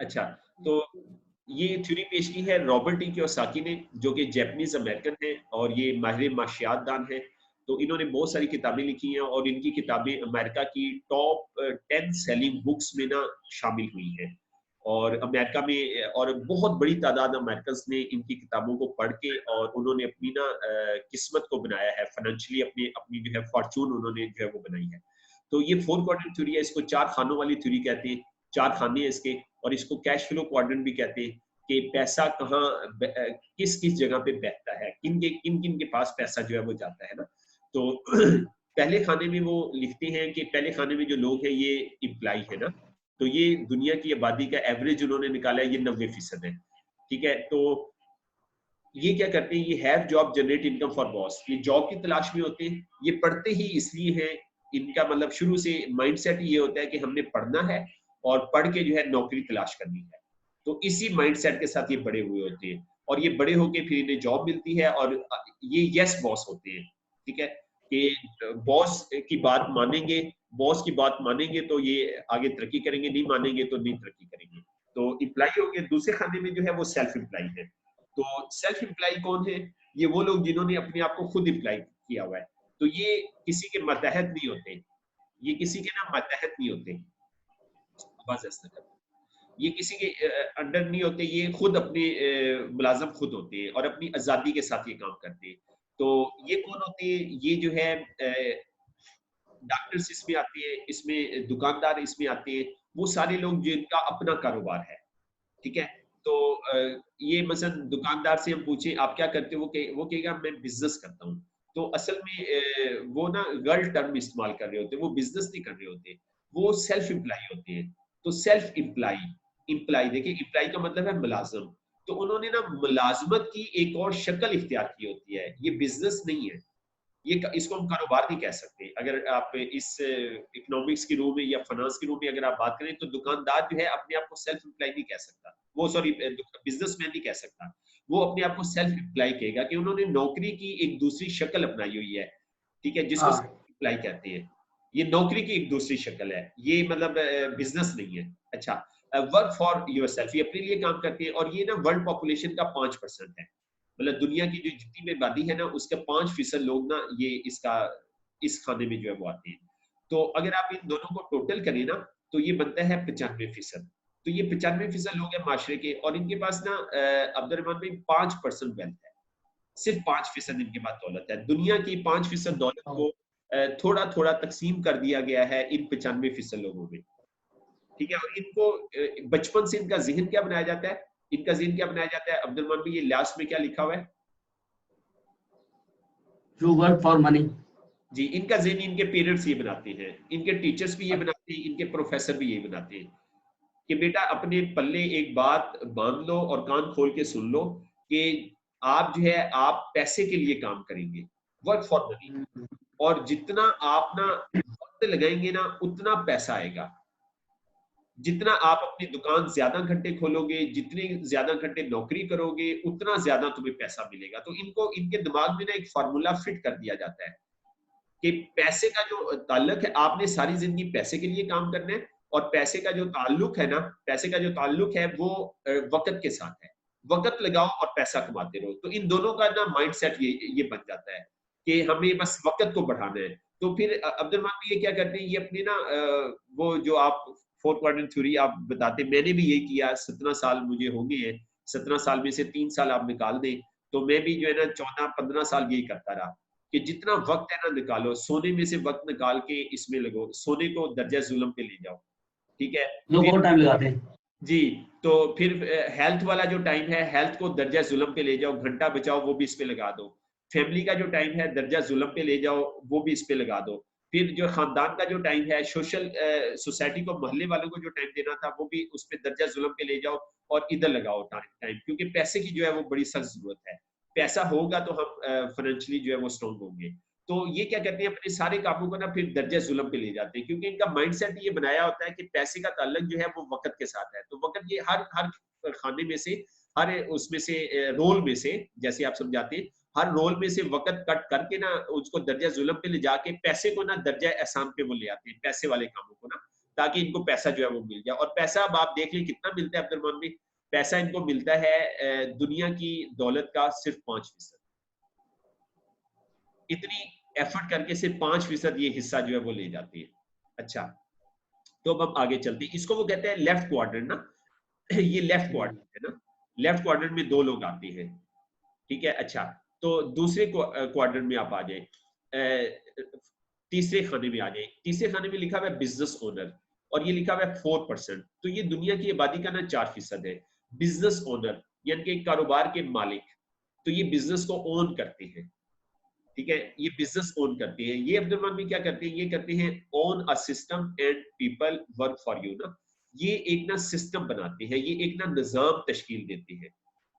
अच्छा, तो ये थ्योरी पेश की है रॉबर्ट ई कियोसाकी ने, जो कि जैपनीज़ अमेरिकन हैं और ये माहिर माशियात दान हैं। तो इन्होंने बहुत सारी किताबें लिखी हैं और इनकी किताबें अमेरिका की टॉप 10 सेलिंग बुक्स में ना शामिल हुई हैं। और अमेरिका में और बहुत बड़ी तादाद अमेरिकन्स ने इनकी किताबों को पढ़ के और उन्होंने अपनी ना किस्मत को बनाया है, फाइनेंशियली अपनी अपनी जो है फॉर्च्यून उन्होंने जो है वो बनाई है। तो ये 4 क्वाड्रेंट थ्योरी है, इसको 4 खानों वाली थ्योरी कहते हैं, 4 खाने हैं इसके। और इसको कैश फ्लो क्वाड्रेंट भी कहते हैं कि पैसा कहाँ किस-किस जगह पे बहता है, किन-किन के पास पैसा जो है वो जाता है ना। तो पहले खाने में वो लिखते हैं कि पहले खाने में जो लोग हैं ये एम्प्लॉयी है ना, तो ये दुनिया की आबादी का एवरेज उन्होंने निकाला है, ये 90% है, ठीक है? तो ये क्या करते हैं, ये have job generate income for boss, ये जॉब की तलाश में होते हैं, ये पढ़ते ही इसलिए हैं, इनका मतलब शुरू से माइंडसेट ये होता है कि हमने पढ़ना है और पढ़ के जो है नौकरी तलाश करनी है। तो इसी माइंडसेट के साथ ये बड़े हुए होते हैं और ये बड़े होके फिर इन्हें जॉब मिलती है और ये यस बॉस होते हैं, ठीक है? कि बॉस की बात मानेंगे, बॉस की बात मानेंगे तो ये आगे तरक्की करेंगे, नहीं मानेंगे तो नहीं तरक्की करेंगे। तो एम्प्लॉयी हो गए, दूसरे खाने में जो है वो सेल्फ एम्प्लॉयी है। तो सेल्फ एम्प्लॉय कौन है? ये वो लोग जिन्होंने अपने आप को खुद एम्प्लॉय किया हुआ है। तो ये किसी के मातहत नहीं होते, ये किसी के ना मातहत नहीं होते। आवाज़ ऐसे कर, ये किसी के अंडर नहीं होते, ये खुद अपने मुलाज़िम खुद होते हैं और अपनी आज़ादी के साथ ये काम करते हैं। तो ये कौन होते हैं? ये जो है डॉक्टर्स इसमें आते हैं, इसमें दुकानदार इसमें आते हैं, वो सारे लोग जिनका अपना कारोबार है। ठीक है? तो ये मसलन दुकानदार से हम पूछें आप क्या करते हो? वो कहेगा मैं बिज़नेस करता हूँ। तो असल में वो ना गलत टर्म इस्तेमाल कर रहे होते हैं, वो बिज़नेस नहीं कर रहे होते, वो सेल्फ एम्प्लॉयी होते हैं। तो सेल्फ एम्प्लॉयी, एम्प्लॉयी देखिए एम्प्लॉयी का मतलब है मुलाज़िम। तो उन्होंने ना मुलाज़मत की एक और शक्ल इख्तियार की होती है, ये बिज़नेस नहीं है। इसको हम कारोबार नहीं कह सकते। अगर आप इस इकोनॉमिक्स की रो में या फाइनेंस की रो में अगर आप बात करें तो दुकानदार जो है अपने आप को सेल्फ एम्प्लॉय नहीं कह सकता। वो सॉरी बिज़नेसमैन नहीं कह सकता। वो अपने आप को सेल्फ एम्प्लॉय कहेगा कि उन्होंने नौकरी की एक दूसरी शक्ल अपनाई हुई है। ठीक है? जिसको हाँ। सेल्फ एम्प्लॉय कहते हैं। ये नौकरी की एक दूसरी शक्ल है। ये मतलब बिज़नेस नहीं है। अच्छा वर्क फॉर योरसेल्फ, ये अपने लिए काम करते हैं और ये ना वर्ल्ड पॉपुलेशन का 5% है। मतलब दुनिया की जो जितनी भी आबादी है ना उसका 5% लोग ना ये इसका इस खाने में जो है वो आते हैं। तो अगर आप इन दोनों को टोटल करें ना तो ये बनता है 95%। तो ये 95% लोग हैं माशरे के और इनके पास ना अब्दुलरहमान भाई 5% वेल्थ है। सिर्फ 5% इनके पास दौलत है। दुनिया की 5% दौलत हाँ। को थोड़ा थोड़ा तकसीम कर दिया गया है इन 95% लोगों में। ठीक है? और इनको बचपन से इनका ज़हन क्या बनाया जाता है? इनका ज़हन क्या बनाया जाता है? अब्दुल भाई ये लास्ट में क्या लिखा हुआ है? To work for money. जी, इनका ज़हन इनके पेरेंट्स ये बनाते हैं, इनके टीचर्स भी ये बनाते हैं, इनके प्रोफ़ेसर भी यही बनाते हैं, कि बेटा अपने पल्ले एक बात बाँध लो और कान खोल के सुन लो कि आप जो है आप पैसे के लिए काम करेंगे, वर्क फॉर मनी। और जितना आप ना वक़्त लगाएँगे ना, उतना पैसा आएगा। जितना आप अपनी दुकान ज़्यादा घंटे खोलोगे, जितने ज़्यादा घंटे नौकरी करोगे, उतना ज़्यादा तुम्हें पैसा मिलेगा। तो इनको इनके दिमाग में ना एक फ़ॉर्मूला फिट कर दिया जाता है। कि पैसे का जो ताल्लुक है, आपने सारी ज़िंदगी पैसे के लिए काम करना है और पैसे का जो ताल्लुक है ना, पैसे का जो ताल्लुक है वो वक़्त के साथ है। वक़्त लगाओ और पैसा कमाते रहो। तो इन दोनों का ना माइंडसेट ये बन जाता है कि हमें बस वक़्त को बढ़ाना है। तो फिर अब्दुल भी ये क्या करते हैं, ये अपने ना वो जो आप 4 क्वाड्रेंट थ्योरी आप बताते हैं, मैंने भी यही किया, 17 साल मुझे हो गए हैं। 17 साल में से 3 साल आप निकाल दें, तो मैं भी जो है ना 14-15 साल यही करता रहा। कि जितना वक़्त है ना निकालो, सोने में से वक़्त निकाल के इसमें लगो, सोने को दर्जा ज़ुल्म पे ले जाओ, ठीक है? लोग फिर बहुत टाइम लगाते हैं। जी, तो फिर हेल्थ वाला जो टाइम है, हेल्थ को दर्जा ज़ुल्म पे ले जाओ, घंटा बचाओ वो भी इस पे लगा दो। फैमिली का जो टाइम है दर्जा ज़ुल्म पे ले जाओ, वो भी इस पे लगा दो। फिर जो खानदान का जो टाइम है, सोशल सोसाइटी को मोहल्ले वालों को जो टाइम देना था, वो भी उस पे दर्जा ज़ुल्म पे ले जाओ और इधर लगाओ टाइम क्योंकि पैसे की जो है वो बड़ी सख्त ज़रूरत है। पैसा होगा तो हम फाइनेंशियली जो है वो स्ट्रॉन्ग होंगे। तो ये क्या कहते हैं अपने सारे कामों को ना फिर दर्जा ज़ुल्म पे ले जाते हैं क्योंकि इनका माइंडसेट ये बनाया होता है कि पैसे का ताल्लुक जो है वो वक़्त के साथ है। तो वक़्त ये हर हर खाने में से, हर उसमें से रोल में से जैसे आप समझाते हैं, हर रोल में से वक़्त कट करके ना उसको दर्जा ज़ुल्म पे ले जाके पैसे को ना दर्जा एहसान पे वो ले आते हैं, पैसे वाले कामों को ना। ताकि इनको पैसा जो है वो मिल जाए। और पैसा अब आप देख लें कितना मिलता है अब्दुल भाई, पैसा इनको मिलता है दुनिया की दौलत का सिर्फ 5%। इतनी एफर्ट करके सिर्फ 5% ये हिस्सा जो है वो ले जाती है। अच्छा, तो अब हम आगे चलते हैं। इसको वो कहते हैं लेफ्ट क्वाड्रेंट ना, ये लेफ्ट क्वाड्रेंट है ना, लेफ्ट क्वाड्रेंट में 2 लोग आते हैं, ठीक है। अच्छा, तो दूसरे क्वाड्रेंट में आप आ जाए, तीसरे खाने में आ जाए। तीसरे खाने में लिखा हुआ है बिजनेस ओनर, और ये लिखा हुआ है 4%। तो ये दुनिया की आबादी का ना 4% है। बिजनेस ओनर यानी कि कारोबार के मालिक, तो ये बिजनेस को ओन करते हैं, ठीक है, ये बिजनेस ओन करते हैं। ये अब्दुल रहमान भी क्या करते हैं, ये करते हैं own a system and people work for you ना। ये एक ना सिस्टम बनाते हैं, ये एक ना निजाम तश्कील देते हैं,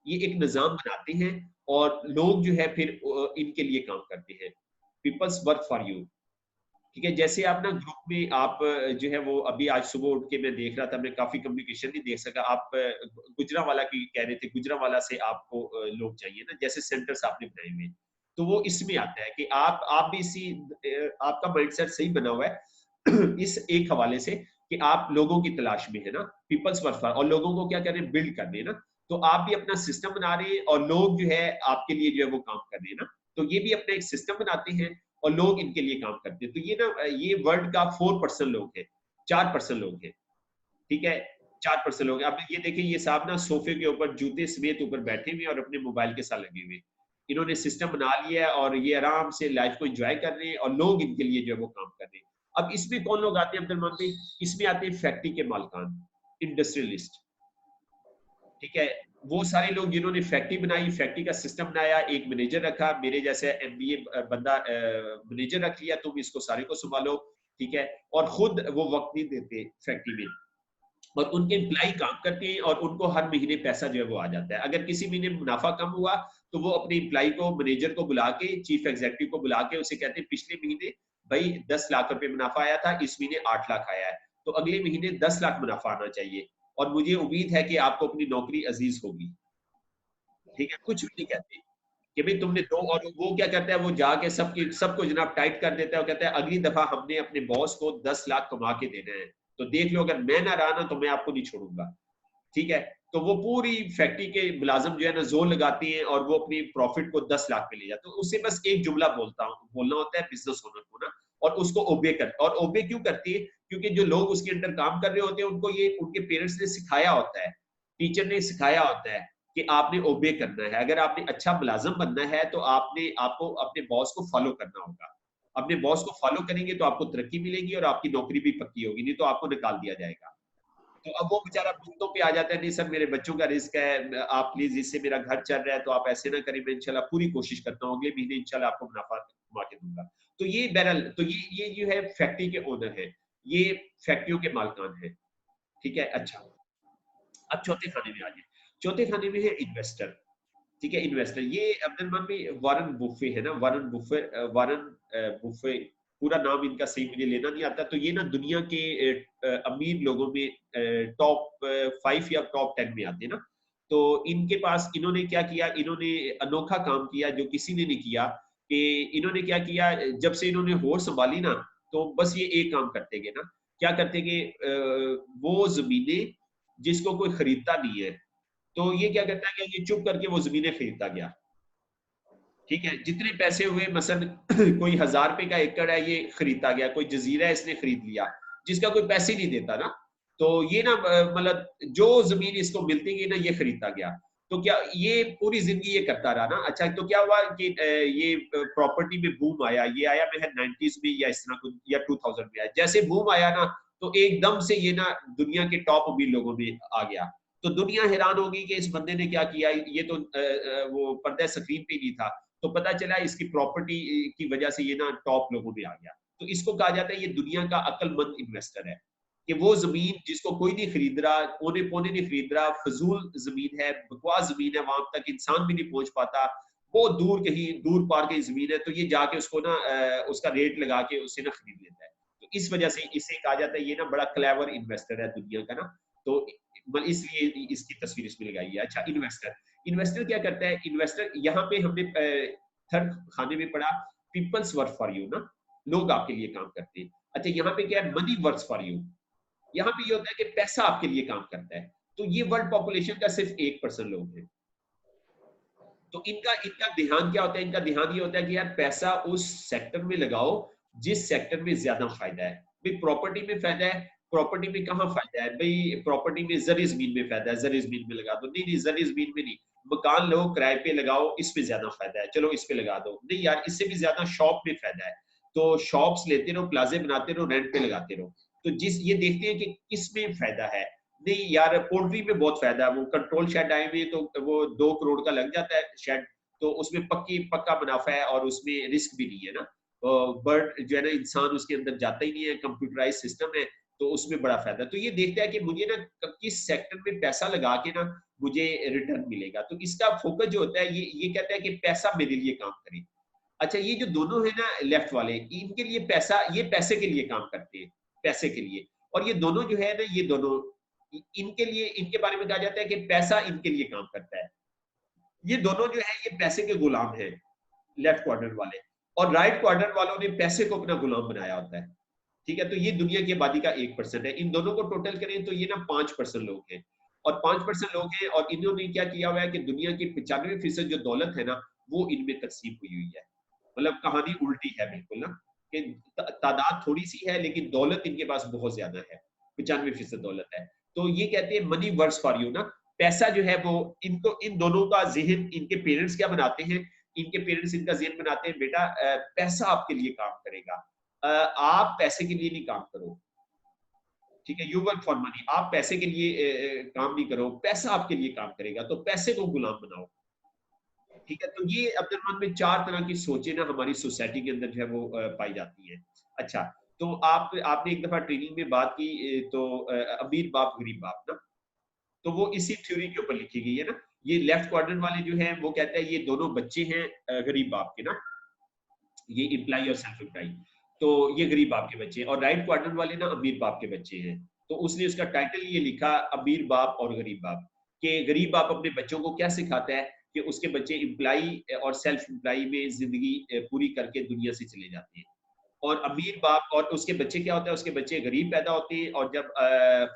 ये एक निजाम बनाते हैं, और लोग जो है फिर इनके लिए काम करते हैं। पीपल्स वर्क फॉर यू, ठीक है। जैसे आप ना ग्रुप में आप जो है वो, अभी आज सुबह उठ के मैं देख रहा था, मैं काफी कम्युनिकेशन नहीं देख सका। आप गुजरावाला की कह रहे थे, गुजरावाला से आपको लोग चाहिए ना, जैसे सेंटर्स आपने बनाए हुए, तो वो इसमें आता है कि आप भी इसी आपका माइंडसेट सही बना हुआ है इस एक हवाले से कि आप लोगों की तलाश में है ना, पीपल्स वर्क फॉर, और लोगों को क्या कर रहे हैं, बिल्ड कर रहे हैं ना। तो आप भी अपना सिस्टम बना रहे हैं और लोग जो है आपके लिए जो है वो काम कर रहे हैं ना। तो ये भी अपना एक सिस्टम बनाते हैं और लोग इनके लिए काम करते हैं। तो ये ना, ये वर्ल्ड का 4% लोग हैं, 4% लोग हैं, ठीक है, 4% लोग हैं। अब ये देखिए, ये साहब ना सोफे के ऊपर जूते समेत ऊपर बैठे हुए और अपने मोबाइल के साथ लगे हुए, इन्होंने सिस्टम बना लिया है और ये आराम से लाइफ को एंजॉय कर रहे हैं और लोग इनके लिए जो है वो काम कर रहे हैं। अब इसमें कौन लोग आते हैं अब्दुल भाई, इसमें आते हैं फैक्ट्री के मालकान, इंडस्ट्रियलिस्ट, ठीक है। वो सारे लोग जिन्होंने फैक्ट्री बनाई, फैक्ट्री का सिस्टम बनाया, एक मैनेजर रखा, मेरे जैसे एमबीए बंदा मैनेजर रख लिया, तुम इसको सारे को संभालो, ठीक है। और खुद वो वक्त नहीं देते फैक्ट्री में, और उनके एम्प्लाई काम करते हैं और उनको हर महीने पैसा जो है वो आ जाता है। अगर किसी महीने मुनाफा कम हुआ तो वो अपने एम्प्लाई को, मैनेजर को बुला के, चीफ एग्जीक्यूटिव को बुला के उसे कहते हैं, पिछले महीने भाई 10 लाख रुपए मुनाफा आया था, इस महीने 8 लाख आया है, तो अगले महीने 10 लाख मुनाफा आना चाहिए, और मुझे उम्मीद है कि आपको अपनी नौकरी अजीज होगी, ठीक है। कुछ भी नहीं कहते कि भाई तुमने दो, और वो क्या करता है, वो जाके सबको जनाब टाइट कर देता है, वो कहता है अगली दफा हमने अपने बॉस को 10 लाख कमा के देना है, तो देख लो अगर मैं ना रहा ना तो मैं आपको नहीं छोड़ूंगा, ठीक है। तो वो पूरी फैक्ट्री के मुलाजिम जो है ना जोर लगाती हैं और वो अपनी प्रॉफिट को 10 लाख पे ले जाते हैं। तो उससे बस एक जुमला बोलना होता है बिजनेस ओनर को ना, और उसको ओबे कर, और ओबे क्यों करती है, क्योंकि जो लोग उसके अंदर काम कर रहे होते हैं उनको ये उनके पेरेंट्स ने सिखाया होता है, टीचर ने सिखाया होता है कि आपने ओबे करना है। अगर आपने अच्छा मुलाजिम बनना है तो आपको अपने बॉस को फॉलो करना होगा। अपने बॉस को फॉलो करेंगे तो आपको तरक्की मिलेगी और आपकी नौकरी भी पक्की होगी, नहीं तो आपको निकाल दिया जाएगा। तो अब वो बेचारा मुद्दों पे आ जाता है, नहीं सर मेरे बच्चों का रिस्क है, आप प्लीज, इससे मेरा घर चल रहा है, तो आप ऐसे ना करें, मैं इंशाल्लाह पूरी कोशिश करता हूँ, अगले महीने इंशाल्लाह आपको मुनाफा कमा के दूंगा। तो ये बहरहाल, तो ये जो है फैक्ट्री के ओनर है, ये फैक्ट्रियों के मालकान है, ठीक है। अच्छा, अब चौथे खाने में आ जाए। चौथे खाने में है इन्वेस्टर, ठीक है। इन्वेस्टर, ये अब्दुल में वारन बुफे है ना, वारन बुफे, पूरा नाम इनका सही मुझे लेना नहीं आता। तो ये ना दुनिया के अमीर लोगों में टॉप 5 या टॉप 10 में आते हैं ना। तो इनके पास, इन्होंने क्या किया, इन्होंने अनोखा काम किया जो किसी ने नहीं किया, कि इन्होंने क्या किया, जब से इन्होंने होश संभाली ना, तो बस ये एक काम करते गए ना, क्या करते गए, वो जमीनें जिसको कोई खरीदता नहीं है, तो ये क्या करता है कि ये चुप करके वो जमीनें खरीदता गया, ठीक है। जितने पैसे हुए, मसलन कोई 1000 रुपए का एकड़ है, ये खरीदता गया, कोई जजीरा है इसने खरीद लिया, जिसका कोई पैसे नहीं देता ना, तो ये ना मतलब जो जमीन इसको मिलती गई ना, ये खरीदता गया। तो क्या ये पूरी जिंदगी ये करता रहा ना। अच्छा, तो क्या हुआ कि ये प्रॉपर्टी में बूम आया, ये आया मैं 90s में या इस तरह कुछ, या 2000 में आया। जैसे बूम आया ना, तो एकदम से ये ना दुनिया के टॉप अमीर लोगों में आ गया। तो दुनिया हैरान होगी कि इस बंदे ने क्या किया, ये तो वो पर्दा स्क्रीन पे नहीं था। तो पता चला इसकी प्रॉपर्टी की वजह से ये ना टॉप लोगों में आ गया। तो इसको कहा जाता है ये दुनिया का अक्लमंद इन्वेस्टर है, कि वो जमीन जिसको कोई नहीं खरीद रहा, ओने पोने नहीं खरीद रहा, फजूल जमीन है, बकवास जमीन है, वहां तक इंसान भी नहीं पहुंच पाता, वो दूर कहीं दूर पार की जमीन है, तो ये जाके उसको ना उसका रेट लगा के उससे ना खरीद लेता है। तो इस वजह से इसे कहा जाता है ये ना बड़ा क्लेवर इन्वेस्टर है दुनिया का ना। तो इसलिए इसकी तस्वीर इसमें लगाई है। अच्छा, इन्वेस्टर, इन्वेस्टर क्या करता है, इन्वेस्टर यहाँ पे हमने थर्ड खाने में पढ़ा, पीपल्स वर्क फॉर यू ना, लोग आपके लिए काम करते हैं। अच्छा, यहाँ पे क्या है, मनी वर्क्स फॉर यू, यहाँ पे ये होता है कि पैसा आपके लिए काम करता है। तो ये वर्ल्ड पॉपुलेशन का सिर्फ 1% लोग हैं। तो इनका इनका ध्यान क्या होता है? इनका ध्यान ये होता है कि यार पैसा उस सेक्टर में लगाओ जिस सेक्टर में ज्यादा फायदा है। भाई प्रॉपर्टी में फायदा है, प्रॉपर्टी में कहाँ फायदा है? भाई प्रॉपर्टी में जरी जमीन में फायदा है, जरी जमीन में लगा दो। नहीं नहीं, जरी जमीन में नहीं, मकान लो किराए पे लगाओ, इस पे ज्यादा फायदा है, चलो इस पे लगा दो। नहीं यार, इससे भी ज्यादा शॉप में फायदा है, तो शॉप्स लेते रहो, प्लाजे बनाते रहो, रेंट पे लगाते रहो। तो जिस ये देखते हैं कि किस में फायदा है। नहीं यार, पोल्ट्री में बहुत फायदा है, वो कंट्रोल शेड आए हुए तो वो 2 करोड़ का लग जाता है शेड, तो उसमें पक्का मुनाफा है और उसमें रिस्क भी नहीं है ना। बर्ड जो है ना, इंसान उसके अंदर जाता ही नहीं है, कंप्यूटराइज सिस्टम है, तो उसमें बड़ा फायदा। तो ये देखता है कि मुझे ना किस सेक्टर में पैसा लगा के ना मुझे रिटर्न मिलेगा। तो इसका फोकस जो होता है, ये कहता है कि पैसा मेरे लिए काम करे। अच्छा, ये जो दोनों है ना लेफ्ट वाले, इनके लिए पैसा, ये पैसे के लिए काम करते हैं, पैसे के लिए। और ये दोनों जो है ना, ये दोनों इनके लिए, इनके बारे में कहा जाता है कि पैसा इनके लिए काम करता है। ये दोनों जो है ये पैसे के गुलाम हैं, लेफ्ट क्वाड्रेंट वाले। और राइट क्वाड्रेंट वालों ने पैसे को अपना गुलाम बनाया होता है। ठीक है, तो ये दुनिया की आबादी का 1% है। इन दोनों को टोटल करें तो ये ना 5% लोग हैं, और 5% लोग हैं, और इन्होंने क्या किया हुआ है कि दुनिया की 95% जो दौलत है ना, वो इनमें तकसीम हुई हुई है। मतलब कहानी उल्टी है बिल्कुल ना, कि तादाद थोड़ी सी है लेकिन दौलत इनके पास बहुत ज्यादा है, 95% दौलत है। तो ये कहते हैं मनी वर्क्स फॉर यू ना, पैसा जो है वो इनको, इन दोनों का जहन, इनके पेरेंट्स क्या बनाते हैं, इनके पेरेंट्स इनका जहन बनाते हैं, बेटा पैसा आपके लिए काम करेगा, आप पैसे के लिए नहीं काम करो। ठीक है, यू वर्क फॉर मनी, आप पैसे के लिए काम नहीं करो, पैसा आपके लिए काम करेगा, तो पैसे को गुलाम बनाओ। ठीक है, तो ये अब्दुल में 4 तरह की सोचें ना हमारी सोसाइटी के अंदर जो है वो पाई जाती है। अच्छा, तो आपने एक दफा ट्रेनिंग में बात की, तो अमीर बाप गरीब बाप ना, तो वो इसी थ्योरी के ऊपर लिखी गई है ना। ये लेफ्ट क्वाड्रेंट वाले जो है वो कहते हैं ये दोनों बच्चे हैं गरीब बाप के ना, ये इम्प्लाई और सेल्फ इम्प्लाई, तो ये गरीब बाप के बच्चे हैं। और राइट क्वाड्रेंट वाले ना अमीर बाप के बच्चे हैं। तो उसने उसका टाइटल ये लिखा, अमीर बाप और गरीब बाप, कि गरीब बाप अपने बच्चों को क्या सिखाता है कि उसके बच्चे इम्प्लाई और सेल्फ इम्प्लाई में जिंदगी पूरी करके दुनिया से चले जाते हैं। और अमीर बाप और उसके बच्चे क्या होता है, उसके बच्चे गरीब पैदा होते हैं, और जब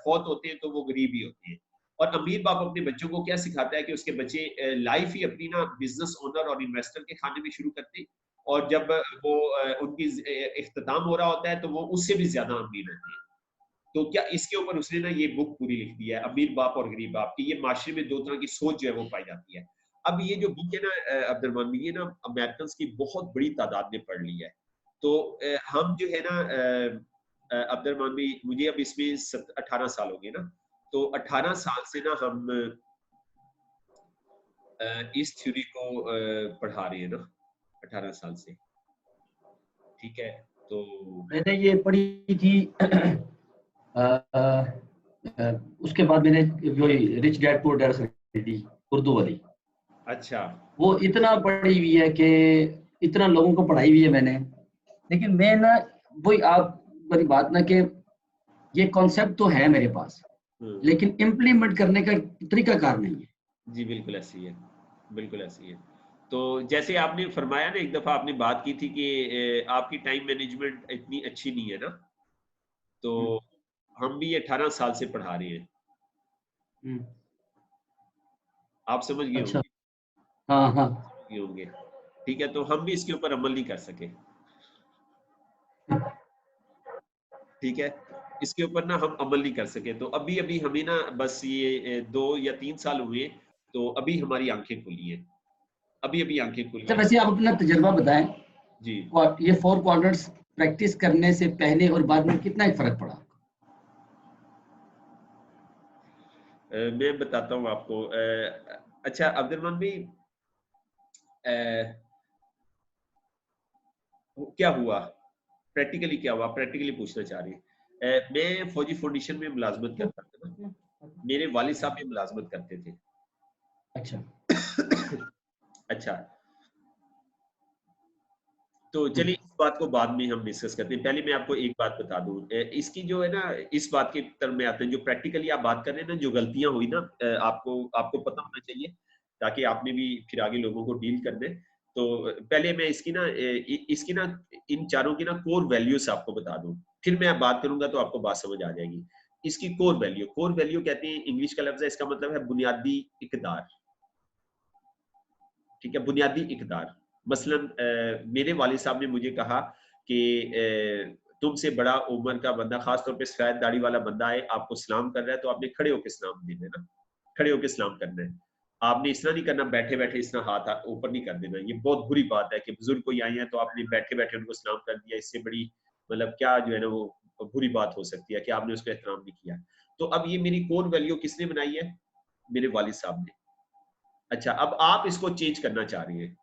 फौत होते हैं तो वो गरीब ही होते हैं। और अमीर बाप अपने बच्चों को क्या सिखाता है कि उसके बच्चे लाइफ ही अपनी ना बिजनेस ओनर और इन्वेस्टर के खाने में शुरू करते हैं, और जब वो उनकी इख्तिताम हो रहा होता है तो वो उससे भी ज्यादा अमीर होते हैं। तो क्या इसके ऊपर उसने ना ये बुक पूरी लिख दी है, अमीर बाप और गरीब बाप की। ये माशरे में 2 तरह की सोच जो है वो पाई जाती है। अब ये जो बुक है ना अब्दुल, ये ना अमेरिकन की बहुत बड़ी तादाद ने पढ़ ली है। तो हम जो है ना अब्दुल, मुझे अब इसमें 18 साल हो गए ना, तो 18 साल से ना हम इस थ्योरी को पढ़ा रहे हैं ना, 18 साल से। ठीक है, तो मैंने ये पढ़ी थी आ, आ, आ, उसके बाद मैंने वो रिच डैड पुअर डैड थी उर्दू वाली। अच्छा, वो इतना पढ़ी हुई है कि इतना लोगों को पढ़ाई हुई है मैंने, लेकिन मैं ना वही आप वाली बात ना कि ये कॉन्सेप्ट तो है मेरे पास, लेकिन इम्प्लीमेंट करने का तरीकाकार नहीं है। जी बिल्कुल ऐसी है, बिल्कुल ऐसी है। तो जैसे आपने फरमाया ना, एक दफा आपने बात की थी कि आपकी टाइम मैनेजमेंट इतनी अच्छी नहीं है ना, तो हम भी 18 साल से पढ़ा रहे हैं। आप समझ गए अच्छा, होंगे, हाँ हाँ। ये होंगे। ठीक है, तो हम भी इसके ऊपर अमल नहीं कर सके। ठीक है, इसके ऊपर ना हम अमल नहीं कर सके। तो अभी अभी हमें ना बस ये 2 या 3 साल हुए, तो अभी हमारी आंखें खुली हैं, अभी अभी आंखें खुली अच्छा, हैं। वैसे आप अपना तजर्बा बताएं, जी, ये 4 क्वाड्रेंट्स प्रैक्टिस करने से पहले और बाद में कितना एक फर्क पड़ा? मैं बताता हूँ आपको। अच्छा अब्दुल भाई, क्या हुआ प्रैक्टिकली, क्या हुआ प्रैक्टिकली पूछना चाह रही है। मैं फौजी फाउंडेशन में मुलाजमत करता था ना, मेरे वालिद साहब भी मुलाजमत करते थे। अच्छा। अच्छा, तो चलिए इस बात को बाद में हम डिस्कस करते हैं। पहले मैं आपको एक बात बता दूं, इसकी जो है ना, इस बात के तरफ में आते हैं, जो प्रैक्टिकली आप बात कर रहे हैं ना, जो गलतियां हुई ना, आपको आपको पता होना चाहिए, ताकि आपने भी फिर आगे लोगों को डील कर दे। तो पहले मैं इसकी ना इन चारों की ना कोर वैल्यूज आपको बता दूं, फिर मैं बात करूंगा तो आपको बात समझ आ जाएगी। इसकी कोर वैल्यू कहते हैं, इंग्लिश का लफ्ज है, इसका मतलब है बुनियादी इकदार। ठीक है, बुनियादी इकदार। मसलन मेरे वालिद साहब ने मुझे कहा कि तुमसे बड़ा उम्र का बंदा, खासतौर पे सफेद दाढ़ी वाला बंदा है, आपको सलाम कर रहा है तो आपने खड़े होकर सलाम दे देना, खड़े होकर सलाम करना है। आपने इस तरह नहीं करना बैठे बैठे इस तरह हाथ ऊपर नहीं कर देना। ये बहुत बुरी बात है कि बुजुर्ग कोई आए हैं तो आपने बैठे बैठे उनको सलाम कर दिया। इससे बड़ी मतलब क्या जो है ना वो बुरी बात हो सकती है कि आपने उसको एहतराम नहीं किया। तो अब ये मेरी कोर वैल्यू किसने बनाई है? मेरे वालिद साहब ने। अच्छा, अब आप इसको चेंज करना चाह रही हैं।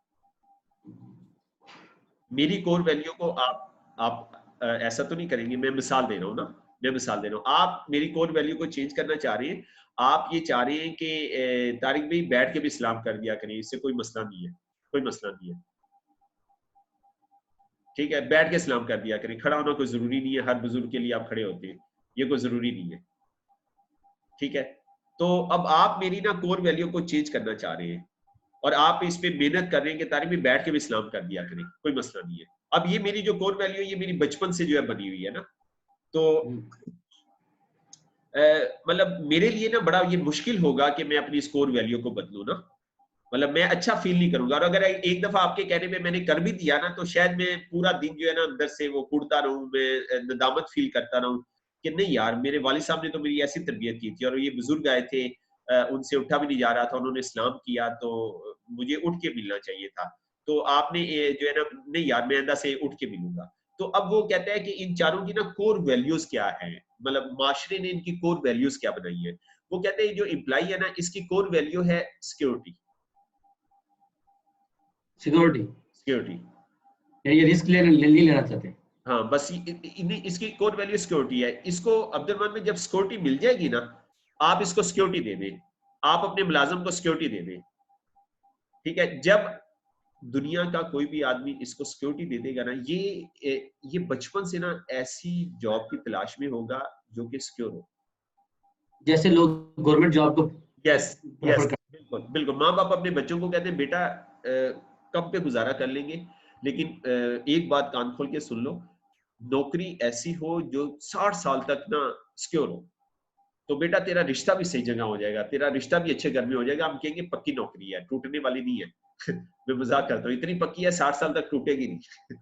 मेरी कोर वैल्यू को आप ऐसा तो नहीं करेंगे, मैं मिसाल दे रहा हूँ ना, मैं मिसाल दे रहा हूँ। आप मेरी कोर वैल्यू को चेंज करना चाह रहे हैं। आप ये चाह रहे हैं कि तारिक भाई बैठ के भी सलाम कर दिया करें, इससे कोई मसला नहीं है, कोई मसला नहीं है। ठीक है, बैठ के सलाम कर दिया करें, खड़ा होना कोई जरूरी नहीं है, हर बुजुर्ग के लिए आप खड़े होते हैं, ये कोई जरूरी नहीं है। ठीक है, तो अब आप मेरी ना कोर वैल्यू को चेंज करना चाह रहे हैं और आप इस पे मेहनत कर रहे हैं कि तारिक भाई बैठ के भी सलाम कर दिया करें, कोई मसला नहीं है। अब ये मेरी जो कोर वैल्यू है ये मेरी बचपन से जो है बनी हुई है ना, तो मतलब मेरे लिए ना बड़ा ये मुश्किल होगा कि मैं अपनी स्कोर वैल्यू को बदलूं ना, मतलब मैं अच्छा फील नहीं करूंगा। और अगर एक दफा आपके कहने पे मैंने कर भी दिया ना तो शायद मैं पूरा दिन जो है ना अंदर से वो कुड़ता रहूं, मैं नदामत फील करता रहूं कि नहीं यार, मेरे वालिद साहब ने तो मेरी ऐसी तरबियत की थी और ये बुजुर्ग आए थे, उनसे उठा भी नहीं जा रहा था, उन्होंने सलाम किया तो मुझे उठ के मिलना चाहिए था। तो आपने जो है ना, नहीं यार मैं आइंदा से उठ के मिलूंगा। तो अब वो कहता है कि इन चारों की ना कोर वैल्यूज क्या है, मतलब माशरे ने इनकी कोर वैल्यूज क्या बनाई है। वो कहते हैं जो इम्प्लाई है ना, इसकी कोर वैल्यू है सिक्योरिटी। सिक्योरिटी, सिक्योरिटी, ये रिस्क नहीं लेना चाहते। हाँ बस इसकी कोर वैल्यू सिक्योरिटी है। इसको अब्दुलरहमान में जब सिक्योरिटी मिल जाएगी ना, आप इसको सिक्योरिटी दे दें, आप अपने मुलाजिम को सिक्योरिटी दे दें। ठीक है, जब दुनिया का कोई भी आदमी इसको सिक्योरिटी दे देगा ना, ये बचपन से ना ऐसी जॉब की तलाश में होगा जो कि सिक्योर हो। जैसे लोग गवर्नमेंट जॉब को यस, प्रेफर यस, करते बिल्कुल बिल्कुल। माँ बाप अपने बच्चों को कहते हैं बेटा कब पे गुजारा कर लेंगे, लेकिन एक बात कान खोल के सुन लो, नौकरी ऐसी हो जो 60 साल तक ना सिक्योर हो, तो बेटा तेरा रिश्ता भी सही जगह हो जाएगा, तेरा रिश्ता भी अच्छे घर में हो जाएगा। हम कहेंगे पक्की नौकरी है, टूटने वाली नहीं है। मैं मजाक करता हूँ, इतनी पक्की है 60 साल तक टूटेगी नहीं।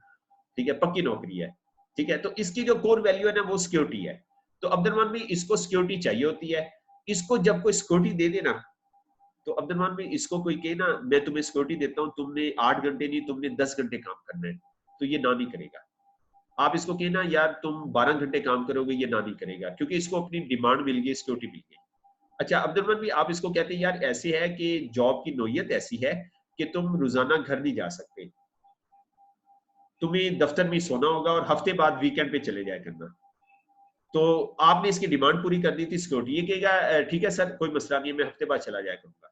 ठीक है, पक्की नौकरी है। ठीक है, तो इसकी जो कोर वैल्यू है ना वो सिक्योरिटी है। तो अब्दुलरहमान भाई इसको सिक्योरिटी चाहिए होती है। इसको जब कोई सिक्योरिटी दे देना, तो अब्दुलरहमान भाई इसको कोई कहे ना मैं तुम्हें सिक्योरिटी देता हूँ, तुमने 8 घंटे नहीं तुमने 10 घंटे काम करना है, तो ये ना नहीं करेगा। आप इसको कहना यार तुम 12 घंटे काम करोगे, ये ना नहीं करेगा, क्योंकि इसको अपनी डिमांड मिल गई, सिक्योरिटी मिल गई। अच्छा अब्दुलरहमान भाई आप इसको कहते हैं यार ऐसे है कि जॉब की नोयत ऐसी है कि तुम रोजाना घर नहीं जा सकते, तुम्हें दफ्तर में सोना होगा और हफ्ते बाद वीकेंड पे चले जाया करना। तो आपने इसकी डिमांड पूरी कर दी थी सिक्योरिटी, ये कहेगा ठीक है सर कोई मसला नहीं है, मैं हफ्ते बाद चला जाया करूंगा।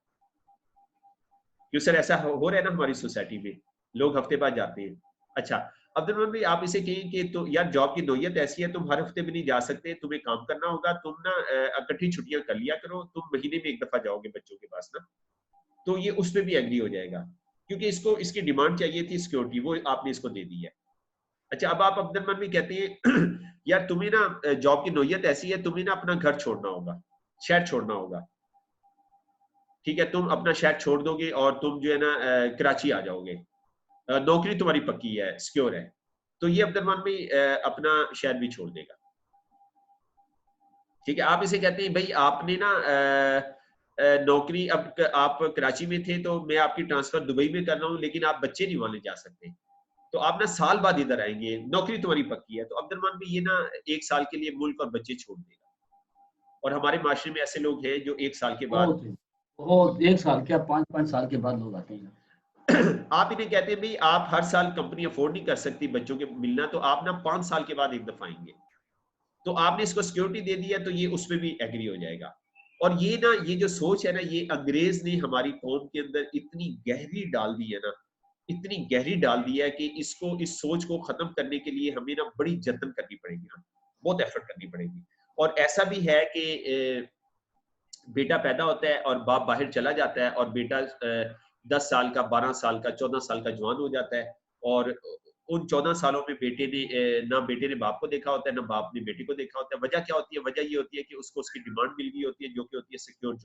क्यों सर, ऐसा हो रहा है ना हमारी सोसाइटी में, लोग हफ्ते बाद जाते हैं। अच्छा अब्दुलरहमान भाई आप इसे कहें कि तो यार जॉब की नोयत ऐसी है, तुम हर हफ्ते भी नहीं जा सकते, तुम्हें काम करना होगा, तुम ना इकट्ठी छुट्टियां कर लिया करो, तुम महीने में एक दफा जाओगे बच्चों के पास ना, तो ये उस पर भी एग्री हो जाएगा, क्योंकि इसको इसकी डिमांड चाहिए थी सिक्योरिटी, वो आपने इसको दे दी है। अच्छा अब आप अब्दुलरहमान भाई कहते हैं यार तुम्हें ना जॉब की नोयत ऐसी है, तुम्हें ना अपना घर छोड़ना होगा, शहर छोड़ना होगा। ठीक है, तुम अपना शहर छोड़ दोगे और तुम जो है ना कराची आ जाओगे, नौकरी तुम्हारी पक्की है, सिक्योर है। तो ये अब्दुलरहमान भाई अपना शहर भी छोड़ देगा। ठीक है, आप इसे कहते हैं भाई आपने ना नौकरी, अब आप कराची में थे तो मैं आपकी ट्रांसफर दुबई में कर रहा हूँ, लेकिन आप बच्चे नहीं वहां ले जा सकते, तो आप ना साल बाद इधर आएंगे, नौकरी तुम्हारी पक्की है। तो अब्दुलरहमान भाई ये ना 1 साल के लिए मुल्क और बच्चे छोड़ देगा। और हमारे माशरे में ऐसे लोग हैं जो 1 साल के बाद बहुत बहुत 1 साल क्या 5-5 साल के बाद लोग आते हैं। आप इन्हें कहते हैं भाई आप हर साल कंपनी अफोर्ड नहीं कर सकती बच्चों के मिलना, तो आप ना 5 साल के बाद एक दफा आएंगे। तो आपने इसको सिक्योरिटी दे दी है, तो ये उसमें भी एग्री हो जाएगा। और ये ना ये जो सोच है ना, ये अंग्रेज ने हमारी कौम के अंदर इतनी गहरी डाल दी है ना, इतनी गहरी डाल दी है कि इसको, इस सोच को खत्म करने के लिए हमें ना बड़ी जतन करनी पड़ेगी, बहुत एफर्ट करनी पड़ेगी। और ऐसा भी है कि बेटा पैदा होता है और बाप बाहर चला जाता है और बेटा 10 साल का, 12 साल का, 14 साल का जवान हो जाता है, और उन 14 सालों में बेटे ने ना बेटे ने बाप को देखा होता है, ना बाप ने बेटे को देखा होता है। वजह क्या होती है? वजह ये होती है कि उसको उसकी डिमांड मिल गई होती है, जो कि होती है सिक्योर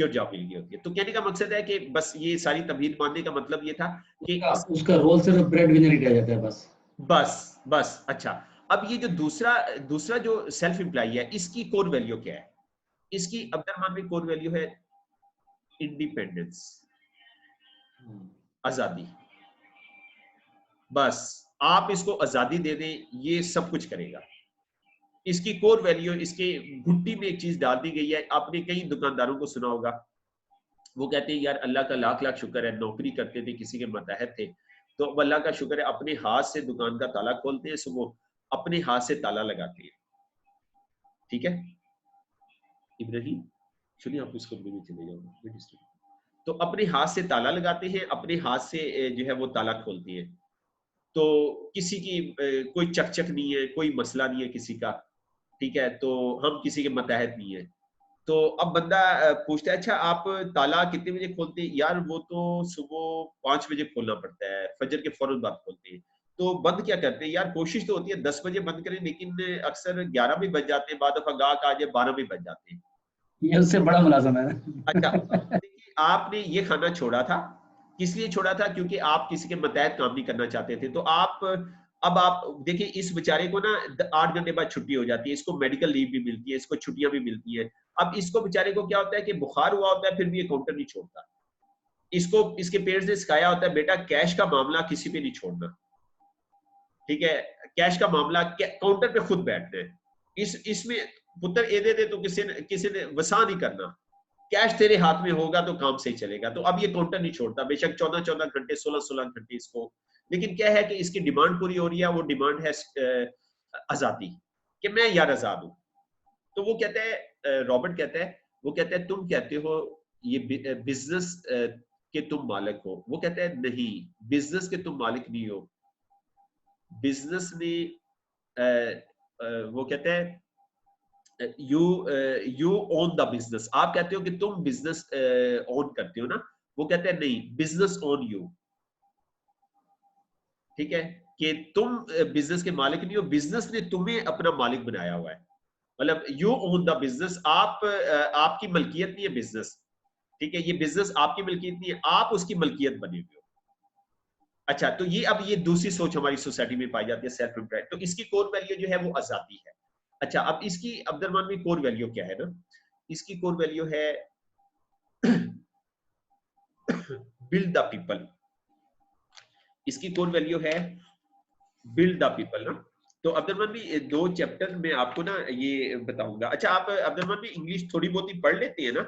जॉब मिल गई होती है। तो कहने का मकसद है कि बस ये सारी तमहीद मानने का मतलब ये था कि उसका रोल सिर्फ ब्रेड विनर ही रह जाता है बस। बस अच्छा। अब ये जो दूसरा जो सेल्फ एम्प्लॉय है, इसकी कोर वैल्यू क्या है? इसकी अब्दुर्रहमान में कोर वैल्यू है इंडिपेंडेंस, आजादी। बस आप इसको आजादी दे दें, ये सब कुछ करेगा। इसकी कोर वैल्यू, इसके घुट्टी में एक चीज डाल दी गई है। आपने कई दुकानदारों को सुना होगा, वो कहते हैं यार अल्लाह का लाख लाख शुक्र है, नौकरी करते थे, किसी के मातहत थे, तो अब अल्लाह का शुक्र है अपने हाथ से दुकान का ताला खोलते हैं, सुबह अपने हाथ से ताला लगाते हैं। ठीक है इब्राहिम, चलिए आप इस कमरे में चले जाओ। तो अपने हाथ से ताला लगाते हैं, अपने हाथ से जो है वो ताला खोलते हैं। तो किसी की कोई चकचक नहीं है, कोई मसला नहीं है किसी का। ठीक है, तो हम किसी के मतहत नहीं है। तो अब बंदा पूछता है अच्छा आप ताला कितने बजे खोलते हैं? यार वो तो सुबह 5 बजे खोलना पड़ता है, फजर के फौरन बाद खोलते हैं। तो बंद क्या करते हैं? यार कोशिश तो होती है 10 बजे बंद करें, लेकिन अक्सर 11 भी बज जाते हैं, बाद दफा गाहक आ जाए 12 भी बज जाते हैं। ये उससे बड़ा मुलाजम है। अच्छा, देखिए आपने ये खाना छोड़ा था, किस लिए छोड़ा था? क्योंकि आप किसी के मतहत काम नहीं करना चाहते थे। तो अब आप देखिए इस बेचारे को ना 8 घंटे बाद छुट्टी हो जाती है, इसको मेडिकल लीव भी मिलती है, इसको छुट्टियां भी मिलती है। अब इसको बेचारे को क्या होता है कि बुखार हुआ होता है, फिर भी ये काउंटर नहीं छोड़ता। इसको इसके पेरेंट्स ने सिखाया होता है बेटा कैश का मामला किसी पे नहीं छोड़ना। ठीक है, कैश का मामला काउंटर पे खुद बैठना है। इसमें पुत्र ए दे दे तो किसी ने वसा नहीं करना। कैश तेरे हाथ में होगा तो काम सही चलेगा। तो अब ये काउंटर नहीं छोड़ता, बेशक 14-14 घंटे 16-16 घंटे इसको, लेकिन क्या है कि इसकी डिमांड पूरी हो रही है। वो डिमांड है आजादी, कि मैं यार आजाद हूं। तो वो कहता है रॉबर्ट कहता है, वो कहता है तुम कहते हो ये बिजनेस के तुम मालिक हो। वो कहता है नहीं, बिजनेस के तुम मालिक नहीं हो। बिजनेस ने वो कहते हैं यू ओन द बिजनेस। आप कहते हो कि तुम बिजनेस ओन करते हो ना, वो कहते हैं नहीं, बिजनेस ओन यू। ठीक है, कि तुम बिजनेस के मालिक नहीं हो, बिजनेस ने तुम्हें अपना मालिक बनाया हुआ है। मतलब यू ओन द बिजनेस, आपकी मलकियत नहीं है बिजनेस। ठीक है, ये बिजनेस आपकी मलकियत नहीं है, आप उसकी मलकियत बने हुए हो। अच्छा, तो ये अब ये दूसरी सोच हमारी सोसाइटी में पाई जाती है, सेल्फ एम्प्लॉयड। तो इसकी कोर वैल्यू जो है वो आजादी है। अच्छा, अब इसकी अब्दुर्रहमान में कोर वैल्यू क्या है ना? इसकी कोर वैल्यू है बिल्ड द पीपल। इसकी कोर वैल्यू है बिल्ड द पीपल ना। तो अब्दुर्रहमान भी 2 चैप्टर में आपको ना ये बताऊंगा। अच्छा, आप अब्दुर्रहमान भी इंग्लिश थोड़ी बहुत ही पढ़ लेते हैं ना?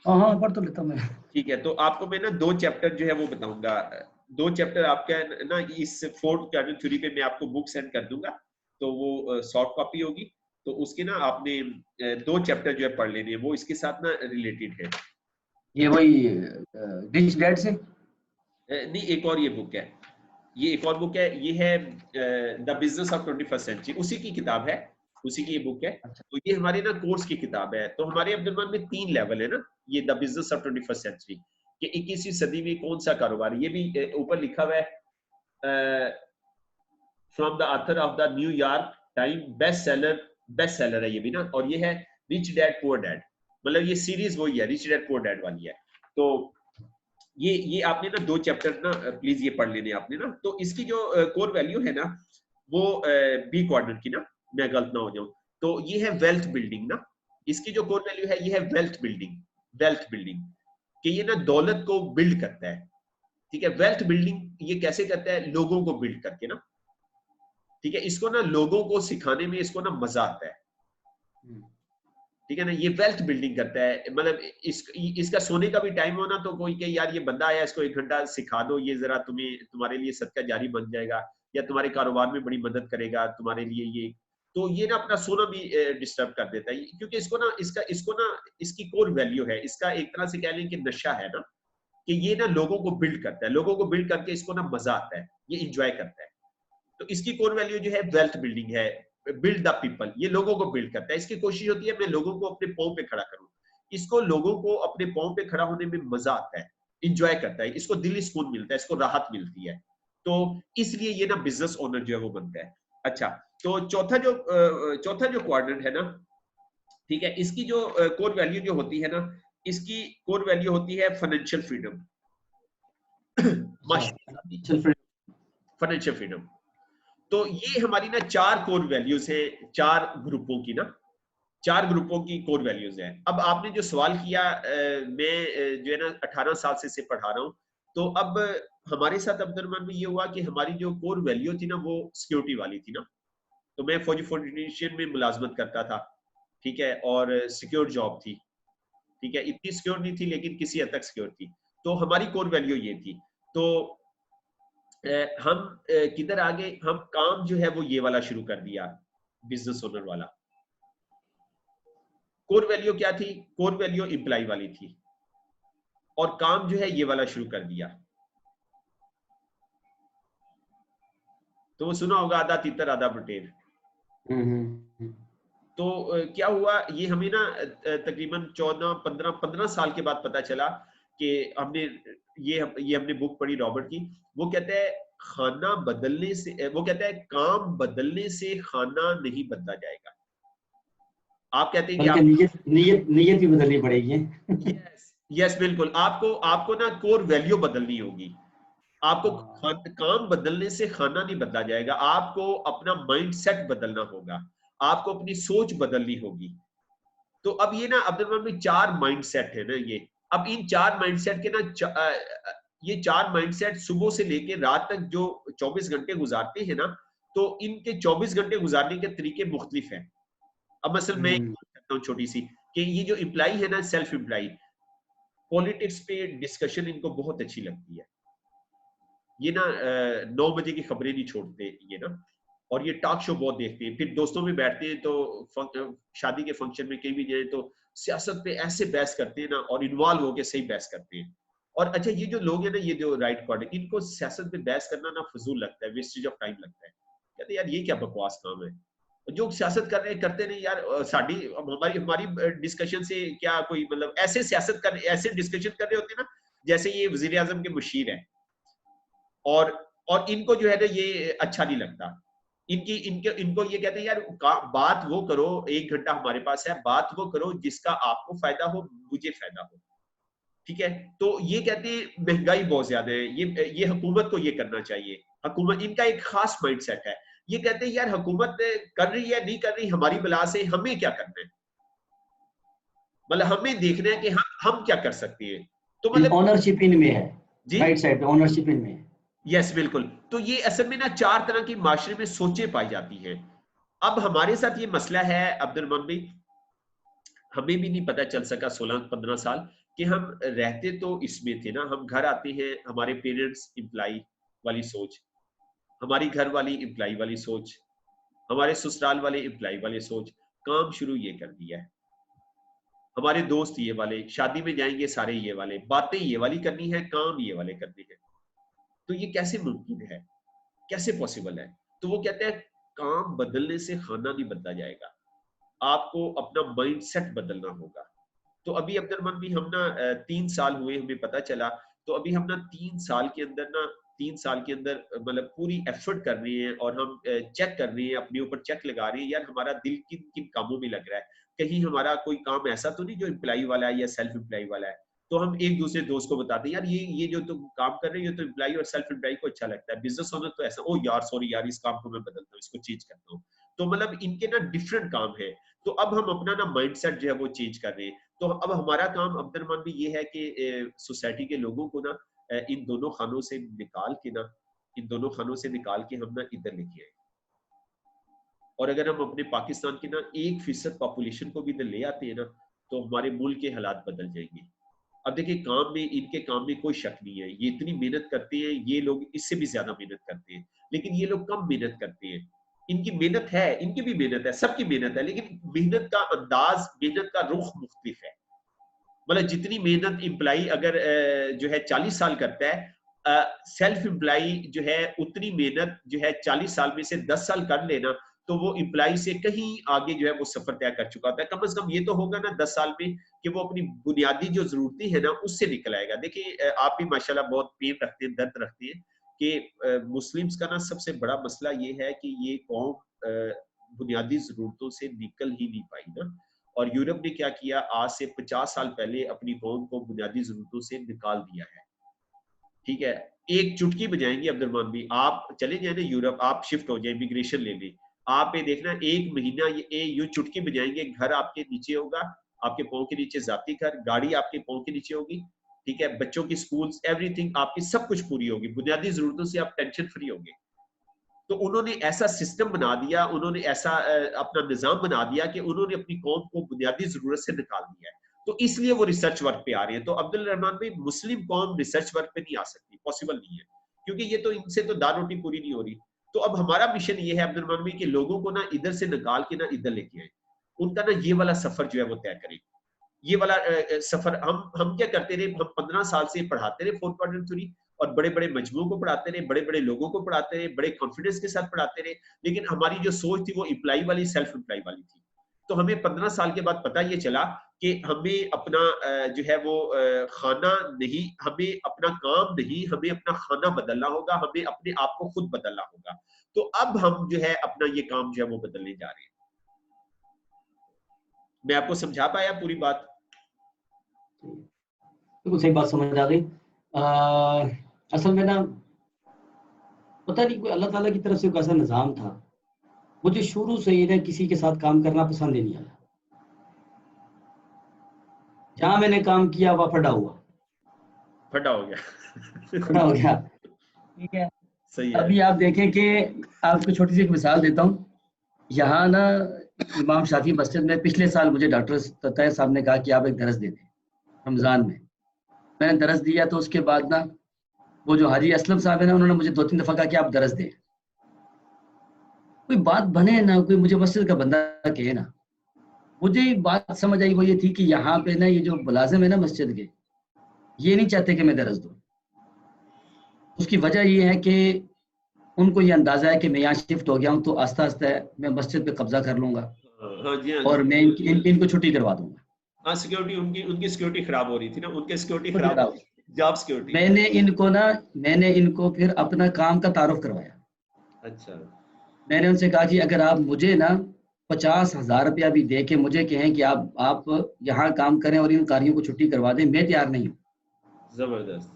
हाँ, पढ़ तो लेता मैं। ठीक है, तो आपको मैं ना 2 चैप्टर जो है वो बताऊंगा। 2 चैप्टर आपका ना इस 4th क्वाड्रेंट थ्योरी पे मैं आपको बुक सेंड कर दूंगा, तो वो सॉफ्ट कॉपी होगी। तो उसके ना आपने 2 चैप्टर जो है पढ़ लेने हैं, वो इसके साथ ना रिलेटेड है। ये वही रिच डैड से? नहीं, एक और ये बुक है, ये एक और बुक है, ये है the business of 21st century, उसी की किताब है, उसी की ये बुक है। अच्छा। तो ये हमारे ना कोर्स की किताब है। तो हमारे अब्दुर्रहमान में 3 लेवल है ना, ये the business of 21st century, कि 21वीं सदी में कौन सा कारोबार है। ये भी ऊपर लिखा हुआ है from the author of the New York time best seller है ये भी ना। और ये है रिच डैड पुअर डैड, मतलब ये सीरीज वही है, रिच डैड पुअर डैड वाली है। तो ये आपने ना 2 चैप्टर ना प्लीज ये पढ़ लेने आपने ना। तो इसकी जो कोर वैल्यू है ना, वो बी क्वाड्रेंट की ना, मैं गलत ना हो जाऊं, तो ये है वेल्थ बिल्डिंग ना। इसकी जो कोर वैल्यू है ये है वेल्थ बिल्डिंग, कि ये ना दौलत को बिल्ड करता है। ठीक है, वेल्थ बिल्डिंग ये कैसे करता है? लोगों को बिल्ड करके ना। ठीक है, इसको ना लोगों को सिखाने में इसको ना मजा आता है। ठीक है ना, ये वेल्थ बिल्डिंग करता है। मतलब इसका सोने का भी टाइम हो ना, तो कोई कहे यार ये बंदा आया, इसको 1 घंटा सिखा दो, ये जरा तुम्हारे लिए सदका जारी बन जाएगा, या तुम्हारे कारोबार में बड़ी मदद करेगा तुम्हारे लिए ये। तो ये ना अपना सोना भी डिस्टर्ब कर देता है, क्योंकि इसको ना इसकी कोर वैल्यू है, इसका एक तरह से कह लें कि नशा है ना, कि ये ना लोगों को बिल्ड करता है, लोगों को बिल्ड करके इसको ना मजा आता है, ये इंजॉय करता है। तो इसकी कोर वैल्यू जो है वेल्थ बिल्डिंग है, बिल्ड द पीपल, ये लोगों को बिल्ड करता है। इसकी कोशिश होती है मैं लोगों को अपने पांव पे खड़ा करूं। इसको लोगों को अपने पांव पे खड़ा होने में मजा आता है, इंजॉय करता है, इसको दिली सुकून मिलता है, इसको राहत मिलती है। तो इसलिए ये ना बिजनेस ओनर जो है वो बनता है। अच्छा, तो चौथा जो क्वाड्रेंट है ना, ठीक है, इसकी जो कोर वैल्यू जो होती है ना, इसकी कोर वैल्यू होती है फाइनेंशियल फ्रीडम, फाइनेंशियल फ्रीडम। तो ये हमारी ना 4 कोर वैल्यूज है, 4 ग्रुपों की ना, 4 ग्रुपों की कोर वैल्यूज हैं। अब आपने जो सवाल किया, मैं जो है ना 18 साल से इसे पढ़ा रहा हूँ, तो अब हमारे साथ अब्दुलरहमान में ये हुआ कि हमारी जो कोर वैल्यू थी ना वो सिक्योरिटी वाली थी ना। तो मैं फौजी फोर्टिफिकेशन में मुलाजमत करता था, ठीक है, और सिक्योर जॉब थी, ठीक है, इतनी सिक्योर नहीं थी लेकिन किसी हद तक सिक्योर थी। तो हमारी कोर वैल्यू ये थी। तो हम किधर आगे, हम काम जो है वो ये वाला शुरू कर दिया, बिजनेस ओनर वाला। कोर वैल्यू क्या थी? कोर वैल्यू एम्प्लॉय वाली थी, और काम जो है ये वाला शुरू कर दिया। तो वो सुना होगा, आधा तीतर आधा बटेर। तो क्या हुआ, ये हमें ना तकरीबन 14-15 साल के बाद पता चला कि हमने ये हमने बुक पढ़ी रॉबर्ट की। वो कहता है खाना बदलने से, वो कहता है काम बदलने से खाना नहीं बदला जाएगा। आप कहते हैं कि आप नियत भी बदलनी पड़ेगी। यस बिल्कुल, आपको ना कोर वैल्यू बदलनी होगी। आपको काम बदलने से खाना नहीं बदला जाएगा, आपको अपना माइंड सेट बदलना होगा, आपको अपनी सोच बदलनी होगी। तो अब ये ना अब्दुल में 4 माइंड सेट है ना ये। अब इन 4 माइंड सेट के ना ये 4 माइंड सेट सुबह से लेके रात तक जो 24 घंटे गुजारते हैं ना, तो इनके 24 घंटे गुजारने के तरीके मुख्तलिफ हैं। अब मसलन मैं करता हूँ छोटी सी, कि ये जो एम्प्लॉय है ना, सेल्फ एम्प्लॉय, पॉलिटिक्स पे डिस्कशन इनको बहुत अच्छी लगती है। ये ना 9 बजे की खबरें नहीं छोड़ते ये ना, और ये टॉक शो बहुत देखते हैं। फिर दोस्तों में बैठते हैं तो शादी के फंक्शन में कहीं भी जाए तो सियासत पे ऐसे बहस करते हैं ना, और इन्वॉल्व होके सही बहस करते हैं। और अच्छा, ये जो लोग हैं ना, ये जो राइट पार्टी, इनको सियासत में बहस करना ना फजूल लगता है, वेस्टेज ऑफ टाइम लगता है। कहते यार ये क्या बकवास काम है, जो सियासत कर रहे हैं करते नहीं यार, साड़ी हमारी हमारी डिस्कशन से क्या कोई मतलब, ऐसे सियासत कर, ऐसे डिस्कशन कर रहे होते हैं ना जैसे ये वजीर आजम के मुशीर है। और इनको जो है ना ये अच्छा नहीं लगता। इनको ये कहते हैं यार बात वो करो, 1 घंटा हमारे पास है, बात वो करो जिसका आपको फायदा हो, मुझे फायदा हो, ठीक है। तो ये कहते हैं महंगाई बहुत ज्यादा है, ये हुकूमत को ये करना चाहिए। हुकूमत, इनका एक खास माइंडसेट है। ये कहते हैं यार हुकूमत कर रही है नहीं कर रही, हमारी बला से हमें क्या करना है, मतलब हमें देखना है कि हम क्या कर सकते हैं। तो मतलब ओनरशिप इनमें है, राइट साइड पे ओनरशिप इनमें है। यस बिल्कुल। तो ये असल में ना 4 तरह की माशरे में सोचें पाई जाती हैं। अब हमारे साथ ये मसला है अब्दुलरहमान भाई, हमें भी नहीं पता चल सका 16-15 साल कि हम रहते तो इसमें थे ना। हम घर आते हैं, हमारे पेरेंट्स एम्प्लॉय वाली सोच, हमारी घर वाली एम्प्लॉय वाली सोच, हमारे ससुराल वाले एम्प्लॉय वाली सोच, काम शुरू ये कर दिया है। हमारे दोस्त ये वाले, शादी में जाएंगे सारे ये वाले, बातें ये वाली करनी है, काम ये वाले करने हैं। तो ये कैसे मुमकिन है, कैसे पॉसिबल है? तो वो कहते हैं काम बदलने से खाना नहीं बदला जाएगा, आपको अपना माइंड सेट बदलना होगा। तो अभी अब्दुलरहमान भी हम ना 3 साल हुए हमें पता चला, तो अभी हम ना 3 साल के अंदर ना 3 साल के अंदर मतलब पूरी एफर्ट कर रहे हैं, और हम चेक कर रहे हैं, अपने ऊपर चेक लगा रहे हैं यार हमारा दिल किन किन कामों में लग रहा है, कहीं हमारा कोई काम ऐसा तो नहीं जो एम्प्लॉय वाला है या सेल्फ एम्प्लॉय वाला है। तो हम एक दूसरे दोस्त को बताते हैं यार ये जो तुम काम कर रहे हो, ये तो एम्प्लॉय और सेल्फ एम्प्लॉय को अच्छा लगता है, बिजनेस ओनर तो ऐसा, ओ यार सॉरी यार इस काम को मैं बदलता हूँ, इसको चेंज करता हूँ। तो मतलब इनके ना डिफरेंट काम है। तो अब हम अपना ना माइंडसेट जो है वो चेंज कर रहे हैं। तो अब हमारा काम अब्दुलरहमान भी ये है कि सोसाइटी के लोगों को ना इन दोनों खानों से निकाल के ना, इन दोनों खानों से निकाल के हम ना इधर लेके आए। और अगर हम अपने पाकिस्तान की ना 1% पॉपुलेशन को भी इधर ले आते हैं ना, तो हमारे मुल्क के हालात बदल जाएंगे। अब देखिए काम में, इनके काम में कोई शक नहीं है, ये इतनी मेहनत करते हैं, ये लोग इससे भी ज्यादा मेहनत करते हैं, लेकिन ये लोग कम मेहनत करते हैं। इनकी मेहनत है, इनकी भी मेहनत है, सबकी मेहनत है, लेकिन मेहनत का अंदाज, मेहनत का रुख मुख्तलिफ है। मतलब जितनी मेहनत एम्प्लॉय अगर जो है 40 साल करता है, सेल्फ एम्प्लॉय जो है उतनी मेहनत जो है 40 साल में से 10 साल कर लेना, तो वो एम्प्लॉय से कहीं आगे जो है वो सफर तय कर चुका होता है। कम से कम ये तो होगा ना 10 साल में कि वो अपनी बुनियादी जो जरूरतें है ना उससे निकल आएगा। देखिए आप भी माशाल्लाह बहुत पेन रखते हैं, दर्द रखते हैं कि मुस्लिम्स का ना सबसे बड़ा मसला ये है कि ये कौम बुनियादी जरूरतों से निकल ही नहीं पाई ना। और यूरोप ने क्या किया, आज से 50 साल पहले अपनी कौम को बुनियादी जरूरतों से निकाल दिया है। ठीक है, एक चुटकी बजाएंगे अब्दुलरहमान भी, आप चले जाए ना यूरोप, आप शिफ्ट हो जाए, इमिग्रेशन ले लें, आप ये देखना 1 महीना ये यूं चुटकी बजाएंगे, घर आपके नीचे होगा, आपके पाँव के नीचे जाती घर, गाड़ी आपके पाँव के नीचे होगी, ठीक है, बच्चों की स्कूल्स, एवरीथिंग आपकी सब कुछ पूरी होगी, बुनियादी जरूरतों से आप टेंशन फ्री होंगे। तो उन्होंने ऐसा सिस्टम बना दिया, उन्होंने ऐसा अपना निजाम बना दिया कि उन्होंने अपनी कौम को बुनियादी जरूरत से निकाल दिया है। तो इसलिए वो रिसर्च वर्क पे आ रहे हैं। तो अब्दुल रहमान भाई, मुस्लिम कौम रिसर्च वर्क पे नहीं आ सकती, पॉसिबल नहीं है, क्योंकि ये तो इनसे तो दाल रोटी पूरी नहीं हो रही। तो अब हमारा मिशन ये है अब्दुल रहमान भाई कि लोगों को ना इधर से निकाल के ना इधर लेके आए, उनका ना ये वाला सफर जो है वो तय करें। ये वाला सफर हम क्या करते रहे, हम 15 साल से पढ़ाते रहे 4 क्वाड्रेंट थ्योरी, और बड़े बड़े मजमूओं को पढ़ाते रहे, बड़े बड़े लोगों को पढ़ाते रहे, बड़े कॉन्फिडेंस के साथ पढ़ाते रहे, लेकिन हमारी जो सोच थी वो इम्प्लाई वाली, सेल्फ इम्प्लाई वाली थी। तो हमें 15 साल के बाद पता ये चला कि हमें अपना जो है वो खाना नहीं, हमें अपना काम नहीं, हमें अपना खाना बदलना होगा, हमें अपने आप को खुद बदलना होगा। तो अब हम जो है अपना ये काम जो है वो बदलने जा रहे हैं। मैं आपको समझा पाया पूरी बात? बिल्कुल सही बात समझ आ गई। असल में ना पता नहीं कोई अल्लाह ताला की तरफ से कोई ऐसा निज़ाम था, मुझे शुरू से ही ना किसी के साथ काम करना पसंद ही नहीं आया। जहाँ मैंने काम किया वह फटा हुआ, फटा हो गया। फटा हो गया। ठीक है, सही है। अभी आप देखें कि आपको छोटी सी एक मिसाल देता हूँ। यहाँ ना इमाम शाफी मस्जिद में पिछले साल मुझे डॉक्टर ततैर साहब ने कहा कि आप एक दरस दे दें रमज़ान में। मैंने दरस दिया तो उसके बाद ना वो जो हाजी असलम साहब है ना, उन्होंने मुझे 2-3 दफ़ा कहा कि आप दरस दें। कोई बात बने ना, कोई मुझे मस्जिद का बंदा कहे ना। मुझे बात समझ आई वो ये थी कि यहाँ पे ना ये जो मुलाजिम है ना मस्जिद के, ये नहीं चाहते कि मैं दरस दूँ। उसकी वजह ये है कि उनको ये अंदाजा है कि मैं यहाँ शिफ्ट हो गया हूँ तो आस्ता आस्ता मैं मस्जिद पे कब्जा कर लूंगा हाँ जी, हाँ और जी। मैं इनको छुट्टी करवा दूंगा। हाँ, सिक्योरिटी उनकी उनकी सिक्योरिटी खराब हो रही थी ना, उनकी सिक्योरिटी छुट्टी खराब हो कराओ। रही थी, जॉब सिक्योरिटी। मैंने इनको फिर अपना काम का तारुफ करवाया। अच्छा। मैंने उनसे कहा कि अगर आप मुझे ना 50,000 रुपया भी दे के मुझे कहें कि आप यहाँ काम करें और इन कारियों को छुट्टी करवा दें, मैं तैयार नहीं हूँ। जबरदस्त।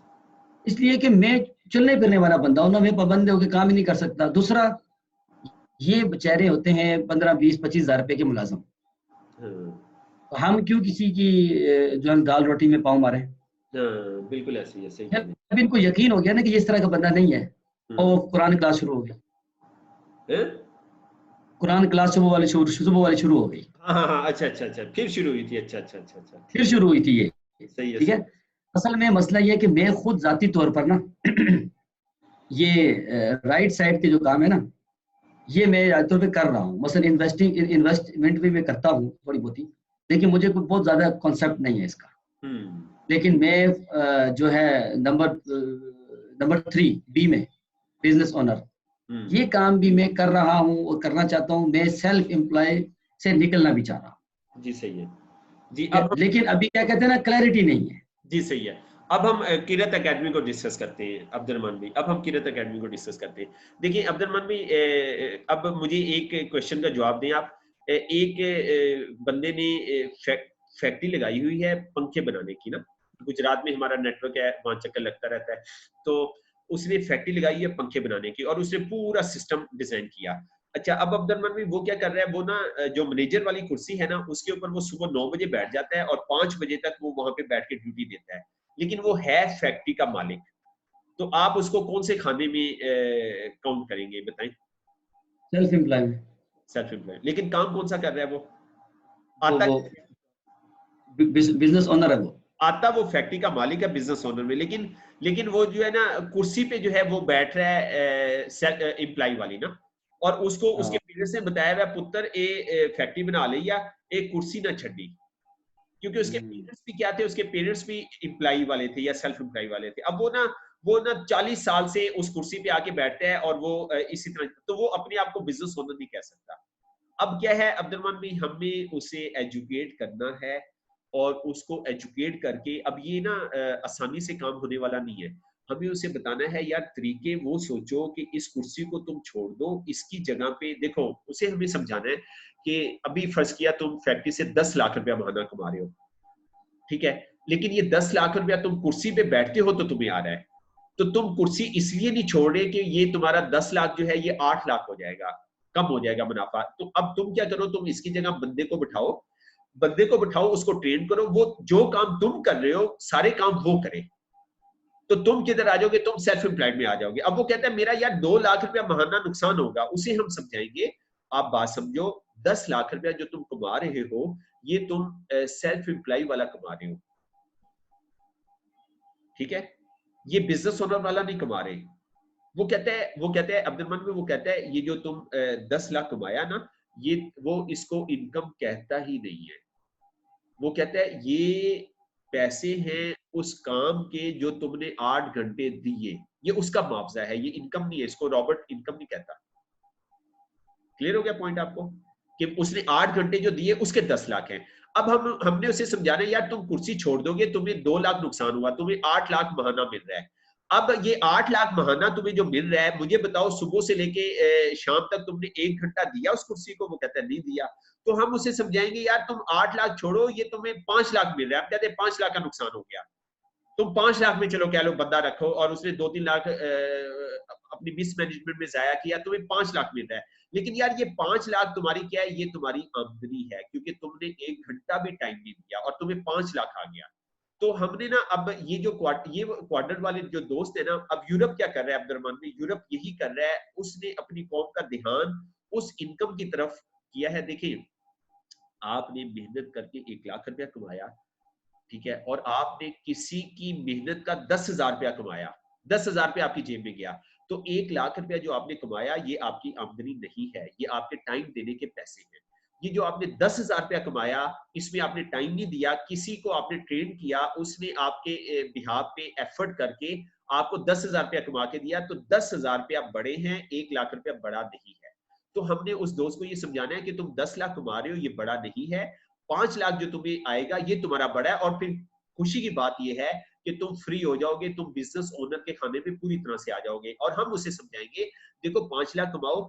इसलिए कि मैं चलने फिरने वाला बंदा हूँ ना, मैं पाबंद होकर काम ही नहीं कर सकता। दूसरा, ये बेचारे होते हैं 15-20-25,000 रुपए के मुलाजिम, हाँ, तो हम क्यों किसी की जो है दाल रोटी में पाँव मारें। हाँ, बिल्कुल ऐसे ही है, सही कह रहे अब इनको यकीन हो गया ना कि ये इस तरह का बंदा नहीं है, हैं। और कुरान क्लास शुरू हो गई। हैं? कुरान क्लास सुबह वाली शुरू हो गई। हाँ हाँ हाँ, अच्छा अच्छा अच्छा, फिर शुरू हुई थी, अच्छा अच्छा अच्छा अच्छा। फिर शुरू हुई थी ये। सही है, ठीक है, सही। असल में मसला ये है कि मैं खुद जाती तौर पर ना ये राइट साइड के जो काम है ना, ये मैं ज़्यादा तौर पे कर रहा हूँ। मसलन इन्वेस्टमेंट भी मैं करता हूँ थोड़ी बहुत ही, लेकिन मुझे कोई बहुत ज़्यादा कॉन्सेप्ट नहीं है इसका। हम्म। लेकिन मैं जो है नंबर 3 बी में बिजनेस ओनर, ये हम्म। काम भी मैं कर रहा हूँ और करना चाहता हूँ। मैं सेल्फ एम्प्लॉय से निकलना भी चाह रहा हूँ। जी सही है। जी ठीक है, अब लेकिन अभी क्या कहते हैं ना, क्लैरिटी नहीं है। जी सही है। अब हम किरत एकेडमी को डिस्कस करते हैं अब्दुलरहमान भाई, अब हम किरत एकेडमी को डिस्कस करते हैं। देखिए अब्दुलरहमान भाई, अब मुझे एक क्वेश्चन का जवाब दें आप। एक बंदे ने फैक्ट्री लगाई हुई है पंखे बनाने की ना, गुजरात में हमारा नेटवर्क है, वहाँ चक्कर लगता रहता है। तो उसने फैक्ट्री लगाई है पंखे बनाने की, और उसने पूरा सिस्टम डिजाइन किया। अच्छा, अब अब्दुलरहमान भाई वो क्या कर रहा है, वो ना जो मैनेजर वाली कुर्सी है ना, उसके ऊपर वो सुबह 9 बजे बैठ जाता है और 5 बजे तक वो वहां पे बैठ के ड्यूटी देता है, लेकिन वो है फैक्ट्री का मालिक। तो आप उसको कौन से खाने में काउंट करेंगे, बताएं? Self employment. सेल्फ एम्प्लॉयड, लेकिन काम कौन सा कर रहा है वो? वो आता वो बिजनेस ओनर है वो। आता वो फैक्ट्री का मालिक है, बिजनेस ओनर में, लेकिन लेकिन वो जो है ना कुर्सी पे जो है वो बैठ रहा है एम्प्लॉय वाली ना, और उसको उसके हाँ पेरेंट्स ने बताया हुआ, पुत्र ए फैक्ट्री बना ली या एक कुर्सी ना छड़ी, क्योंकि उसके पेरेंट्स भी क्या थे, उसके पेरेंट्स भी एम्प्लॉय वाले थे या सेल्फ एम्प्लॉय वाले थे। अब वो ना 40 साल से उस कुर्सी पे आके बैठते हैं, और वो इसी तरह, तो वो अपने आप को बिजनेस ओनर नहीं कह सकता। अब क्या है अब्दुलरहमान भाई, हमें उसे एजुकेट करना है, और उसको एजुकेट करके, अब ये ना आसानी से काम होने वाला नहीं है। हमें उसे बताना है यार तरीके वो सोचो कि इस कुर्सी को तुम छोड़ दो, इसकी जगह पे देखो, उसे हमें समझाना है कि अभी फर्ज किया तुम फैक्ट्री से 10 लाख रुपया महीना कमा रहे हो, ठीक है, लेकिन ये 10 लाख रुपया तुम कुर्सी पे बैठते हो तो तुम्हें आ रहा है, तो तुम कुर्सी इसलिए नहीं छोड़ रहे कि ये तुम्हारा 10 लाख जो है ये 8 लाख हो जाएगा, कम हो जाएगा मुनाफा। तो अब तुम क्या करो, तुम इसकी जगह बंदे को बिठाओ, बंदे को बिठाओ, उसको ट्रेन करो, वो जो काम तुम कर रहे हो सारे काम वो करे, तो तुम किधर आ जाओगे, तुम सेल्फ एम्प्लॉयड में आ जाओगे। अब वो कहता है मेरा यार 2 लाख रुपया महीना नुकसान होगा, उसे हम समझाएंगे आप बात समझो, 10 लाख रुपया जो तुम कमा रहे हो ये तुम सेल्फ एम्प्लॉय वाला कमा रहे हो, ठीक है, ये बिजनेस ओनर वाला नहीं कमा रहे। वो कहता है अब्दुलरहमान में, वो कहता है ये जो तुम 10 लाख कमाया ना, ये वो इसको इनकम कहता ही नहीं है, वो कहता है ये पैसे हैं उस काम के जो तुमने 8 घंटे दिए, ये उसका मुआवजा है, ये इनकम नहीं है, इसको रॉबर्ट इनकम नहीं कहता। क्लियर हो गया पॉइंट आपको, कि उसने 8 घंटे जो दिए उसके 10 लाख हैं। अब हमने उसे समझाना है यार तुम कुर्सी छोड़ दोगे, तुम्हें 2 लाख नुकसान हुआ, तुम्हें 8 लाख महीना मिल रहा है। अब ये 8 लाख महीना तुम्हें जो मिल रहा है, मुझे बताओ सुबह से लेके शाम तक तुमने 1 घंटा दिया उस कुर्सी को, वो कहता है नहीं दिया। तो हम उसे समझाएंगे यार तुम 8 लाख छोड़ो, ये तुम्हें 5 लाख मिल रहा है, अब कहते हैं 5 लाख का नुकसान हो गया, तुम 5 लाख में चलो कह लो बंदा रखो, और उसने 2-3 लाख अपनी मिसमैनेजमेंट में जाया किया, तुम्हें 5 लाख मिल रहा है। लेकिन यार ये 5 लाख तुम्हारी क्या है, ये तुम्हारी आमदनी है, क्योंकि तुमने 1 घंटा भी टाइम नहीं दिया और तुम्हें 5 लाख आ गया। तो हमने ना अब ये जो क्वार्टर वाले जो दोस्त है ना, अब यूरोप क्या कर रहा है अब्दुलरहमान में, यूरोप यही कर रहा है, उसने अपनी कौम का ध्यान उस इनकम की तरफ किया है। देखिए आपने मेहनत करके 1 लाख रुपया कमाया, ठीक है, और आपने किसी की मेहनत का 10,000 रुपया कमाया, 10,000 रुपया आपकी जेब में गया, तो 1 लाख रुपया जो आपने कमाया ये आपकी आमदनी नहीं है, ये आपके टाइम देने के पैसे हैं। ये जो आपने 10,000 रुपया कमाया, इसमें आपने टाइम नहीं दिया, किसी को आपने ट्रेन किया, उसने आपके बिहाफ पे एफर्ट करके आपको 10,000 रुपया कमा के दिया, तो 10,000 रुपया बड़े हैं, 1 लाख रुपया बड़ा नहीं है। तो हमने उस दोस्त को ये समझाना है कि तुम 10 लाख कमा रहे हो, ये बड़ा नहीं है, 5 लाख जो तुम्हें आएगा ये तुम्हारा बड़ा है। और फिर खुशी की बात ये है कि तुम फ्री हो जाओगे, तुम बिजनेस ओनर के खाने में पूरी तरह से आ जाओगे। और हम उसे समझाएंगे देखो 5 लाख कमाओ,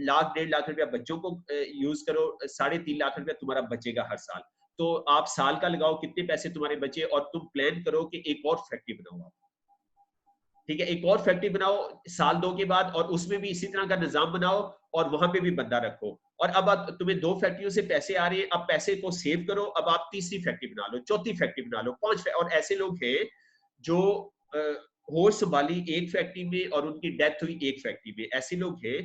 लाख 1.5 लाख रुपया बच्चों को यूज करो, 3.5 लाख रुपया तुम्हारा बचेगा हर साल। तो आप साल का लगाओ कितने पैसे तुम्हारे बचे, और तुम प्लान करो कि एक और फैक्ट्री बनाओ, ठीक है, एक और फैक्ट्री बनाओ साल 2 के बाद, और उसमें भी इसी तरह का निजाम बनाओ, और वहां पे भी बंदा रखो। और अब तुम्हें 2 फैक्ट्रियों से पैसे आ रहे हैं, अब पैसे को सेव करो, अब आप तीसरी फैक्ट्री बना लो, चौथी फैक्ट्री बना लो, 5 और ऐसे लोग हैं जो होश संभाली 1 फैक्ट्री में और उनकी डेथ हुई 1 फैक्ट्री में। ऐसे लोग हैं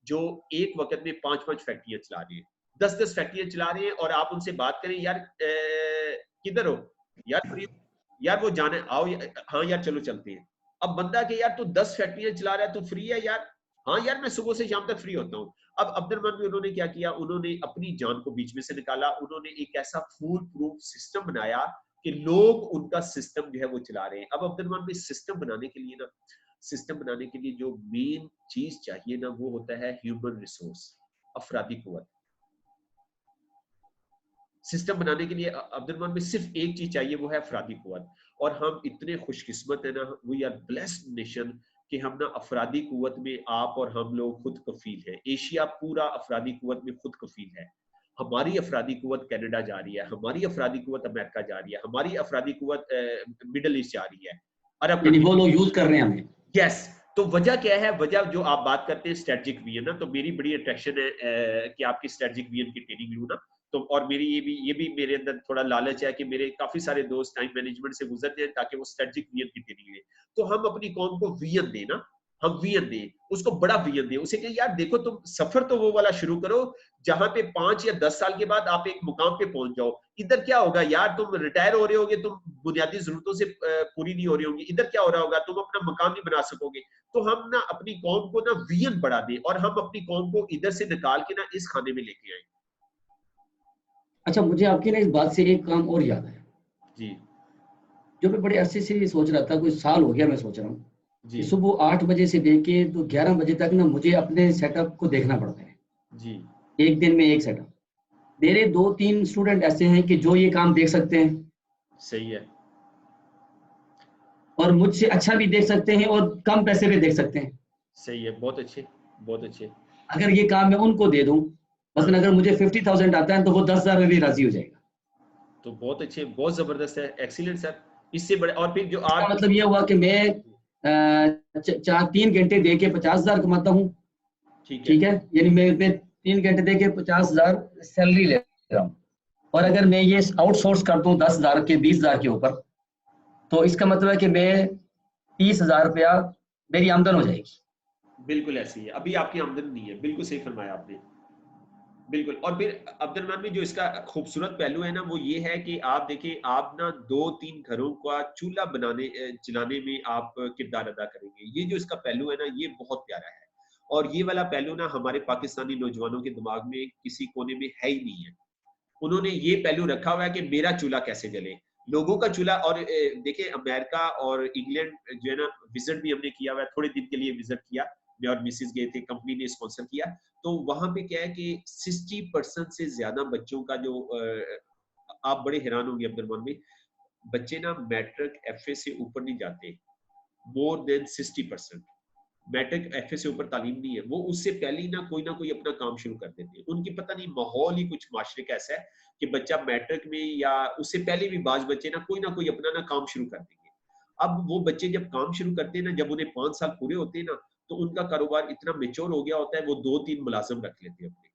जो एक वक्त में 5-5 फैक्ट्रियां चला रहे हैं, 10-10 फैक्ट्रियां चला रहे हैं, और आप उनसे बात करें यार किधर हो यार, यार वो जाने आओ, हाँ यार चलो चलते हैं। अब बंदा के यार तू 10 फैक्ट्रियां चला रहा है, तू फ्री है यार, हाँ यार मैं सुबह से शाम तक फ्री होता हूँ। अब अब्दुलरहमान भी उन्होंने क्या किया, उन्होंने अपनी जान को बीच में से निकाला, उन्होंने एक ऐसा फूल प्रूफ सिस्टम बनाया कि लोग उनका सिस्टम जो है वो चला रहे हैं। अब अब्दुलरहमान भी सिस्टम बनाने के लिए ना, सिस्टम बनाने के लिए जो मेन चीज चाहिए ना, वो होता है ह्यूमन रिसोर्स, अफरादी कुव्वत। सिस्टम बनाने के लिए अब्दुलरहमान में सिर्फ एक चीज चाहिए, वो है अफरादी कुव्वत। और हम इतने खुशकिस्मत है ना, वी आर ब्लेस्ड नेशन कि हम ना अफरादी कुव्वत में आप और हम लोग खुद कफील है। एशिया पूरा अफरादी कुव्वत में खुद कफील है। हमारी अफरादी कुव्वत कनाडा जा रही है, हमारी अफरादी कुव्वत अमेरिका जा रही है, हमारी अफरादी कुव्वत मिडल ईस्ट जा रही है, अरब यानी वो लोग यूज कर रहे हैं हमें। यस। तो वजह क्या है, वजह जो आप बात करते हैं स्ट्रेटजिक विजन ना, तो मेरी बड़ी अट्रैक्शन है कि आपकी स्ट्रेटजिक विजन की ट्रेनिंग लूँ ना। तो और मेरी ये भी मेरे अंदर थोड़ा लालच है कि मेरे काफी सारे दोस्त टाइम मैनेजमेंट से गुजरते हैं ताकि वो स्ट्रेटजिक विजन की ट्रेनिंग लें। तो हम अपनी कौम को विजन दें ना, हम विजन दें, उसको बड़ा विजन दें, उसे कहें यार देखो तुम सफर तो वो वाला शुरू करो जहां पे 5 या 10 साल के बाद आप एक मुकाम पे पहुंच जाओ। इधर क्या होगा यार, तुम रिटायर हो रहे होगे, तुम बुनियादी जरूरतों से पूरी नहीं हो रही होंगी, इधर क्या हो रहा होगा, तुम अपना मकाम नहीं बना सकोगे। तो हम ना अपनी कौम को ना विजन बढ़ा दें, और हम अपनी कौम को इधर से निकाल के ना इस खाने में लेके आए। अच्छा, मुझे आपकी ना इस बात से एक काम और याद है जी जो मैं बड़े अरसे से सोच रहा था, कोई साल हो गया मैं सोच रहा हूँ जी कि सुबह 8 बजे से लेके तो 11 बजे तक ना मुझे अपने सेटअप को देखना पड़ता है। जी एक दिन में एक सेटअप। मेरे 2-3 स्टूडेंट ऐसे हैं कि जो ये काम देख सकते हैं, सही है। और मुझसे अच्छा भी देख सकते हैं और कम पैसे पे देख सकते हैं। सही है, बहुत अच्छे, बहुत अच्छे। अगर ये काम मैं उनको दे दूं, मसलन अगर मुझे 50,000 आता है तो वो 10,000 में भी राजी हो जाएगा। तो बहुत अच्छे, बहुत जबरदस्त है, एक्सीलेंट सर। इससे बड़े और फिर जो इसका आप मतलब ये हुआ कि मैं 3 घंटे दे के 50,000 कमाता हूँ, ठीक है, ठीक है, यानी मैं 3 घंटे दे के 50,000 सैलरी ले रहा हूँ। और अगर मैं ये आउटसोर्स कर दूं 10,000 के 20,000 के ऊपर, तो इसका मतलब है कि मैं 30,000 रुपया मेरी आमदन हो जाएगी। बिल्कुल ऐसी है, अभी आपकी आमदनी नहीं है, बिल्कुल सही फरमाया आपने, बिल्कुल। और फिर अब्दुल में जो इसका खूबसूरत पहलू है ना, वो ये है कि आप देखिए, आप ना 2-3 घरों का चूल्हा चलाने में आप किरदार अदा करेंगे। ये जो इसका पहलू है ना, ये बहुत प्यारा है। और ये वाला पहलू ना हमारे पाकिस्तानी नौजवानों के दिमाग में किसी कोने में है ही नहीं है। उन्होंने ये पहलू रखा हुआ है कि मेरा चूल्हा कैसे जले, लोगों का चूल्हा। और देखिए, अमेरिका और इंग्लैंड जो है ना, विजिट भी हमने किया हुआ है, थोड़े दिन के लिए विजिट किया, मैं और मिसेज गए थे, कंपनी ने स्पॉन्सर किया। तो वहां पे क्या है कि 60% से ज्यादा बच्चों का जो आप बड़े हैरान होंगे अब्दुल में, बच्चे ना मैट्रिक एफए से ऊपर नहीं जाते, मोर देन 60%। मैट्रिक एफए से ऊपर तालीम नहीं है, वो उससे पहले ही ना कोई अपना काम शुरू कर देते हैं। उनकी पता नहीं माहौल ही कुछ माशरे का ऐसा है कि बच्चा मैट्रिक में या उससे पहले भी बाज बच्चे ना कोई अपना ना काम शुरू कर देंगे। अब वो बच्चे जब काम शुरू करते हैं ना, जब उन्हें 5 साल पूरे होते हैं ना, तो उनका कारोबार इतना मेच्योर हो गया होता है, वो 2-3 मुलाजिम रख लेते हैं अपने।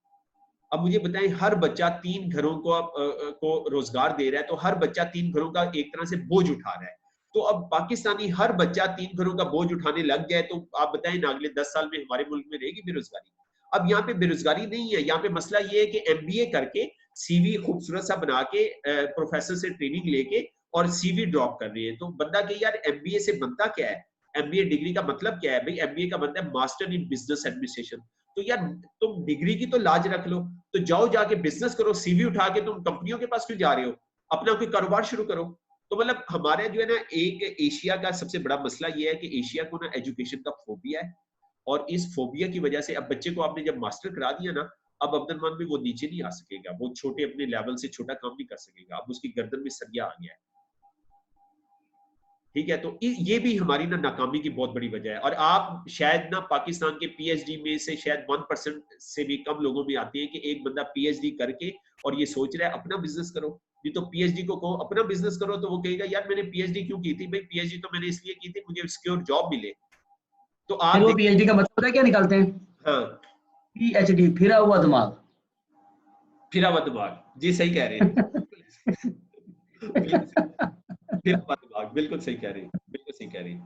अब मुझे बताएं, हर बच्चा 3 घरों को रोजगार दे रहा है, तो हर बच्चा 3 घरों का एक तरह से बोझ उठा रहा है। तो अब पाकिस्तानी हर बच्चा 3 घरों का बोझ उठाने लग जाए, तो आप बताएं ना अगले 10 साल में हमारे मुल्क में रहेगी बेरोजगारी? अब यहाँ पे बेरोजगारी नहीं है, यहाँ पे मसला ये है कि एमबीए करके सीवी खूबसूरत सा बना के प्रोफेसर से ट्रेनिंग लेके और सीवी ड्रॉप कर रही है। तो बंदा के यार एमबीए से बनता क्या है? एमबीए डिग्री का मतलब क्या है भाई? एमबीए का बनता है मास्टर इन बिजनेस एडमिनिस्ट्रेशन। तो यार तुम डिग्री की तो लाज रख लो, तो जाओ जाके बिजनेस करो, सीवी उठा के तुम कंपनियों के पास क्यों जा रहे हो? अपना कोई कारोबार शुरू करो। तो मतलब हमारे जो है ना, एक एशिया का सबसे बड़ा मसला ये है कि एशिया को ना एजुकेशन का फोबिया है। और इस फोबिया की वजह से अब बच्चे को आपने जब मास्टर करा दिया ना, अब अब्दुल में वो नीचे नहीं आ सकेगा, वो छोटे अपने लेवल से छोटा काम नहीं कर सकेगा, अब उसकी गर्दन में सरिया आ गया है। ठीक है, तो ये भी हमारी ना नाकामी की बहुत बड़ी वजह है। और आप शायद ना पाकिस्तान के पीएचडी में से शायद 1% से भी कम लोगों में आती है कि एक बंदा पीएचडी करके और ये सोच रहा है अपना बिजनेस करो। नहीं तो पीएचडी को कहो अपना बिजनेस करो, तो वो कहेगा यार मैंने पीएचडी क्यों की थी? भाई पीएचडी तो मैंने इसलिए की थी मुझे सिक्योर जॉब मिले। तो फिर आप वो देख, पीएचडी का मतलब पता है क्या निकालते हैं? हाँ, पीएचडी, फिरा हुआ दिमाग। फिरा हुआ दिमाग, जी सही कह रहे हैं। बिल्कुल सही, फिरा हुआ दिमाग, बिल्कुल सही कह रहे हैं, बिल्कुल सही कह रहे हैं,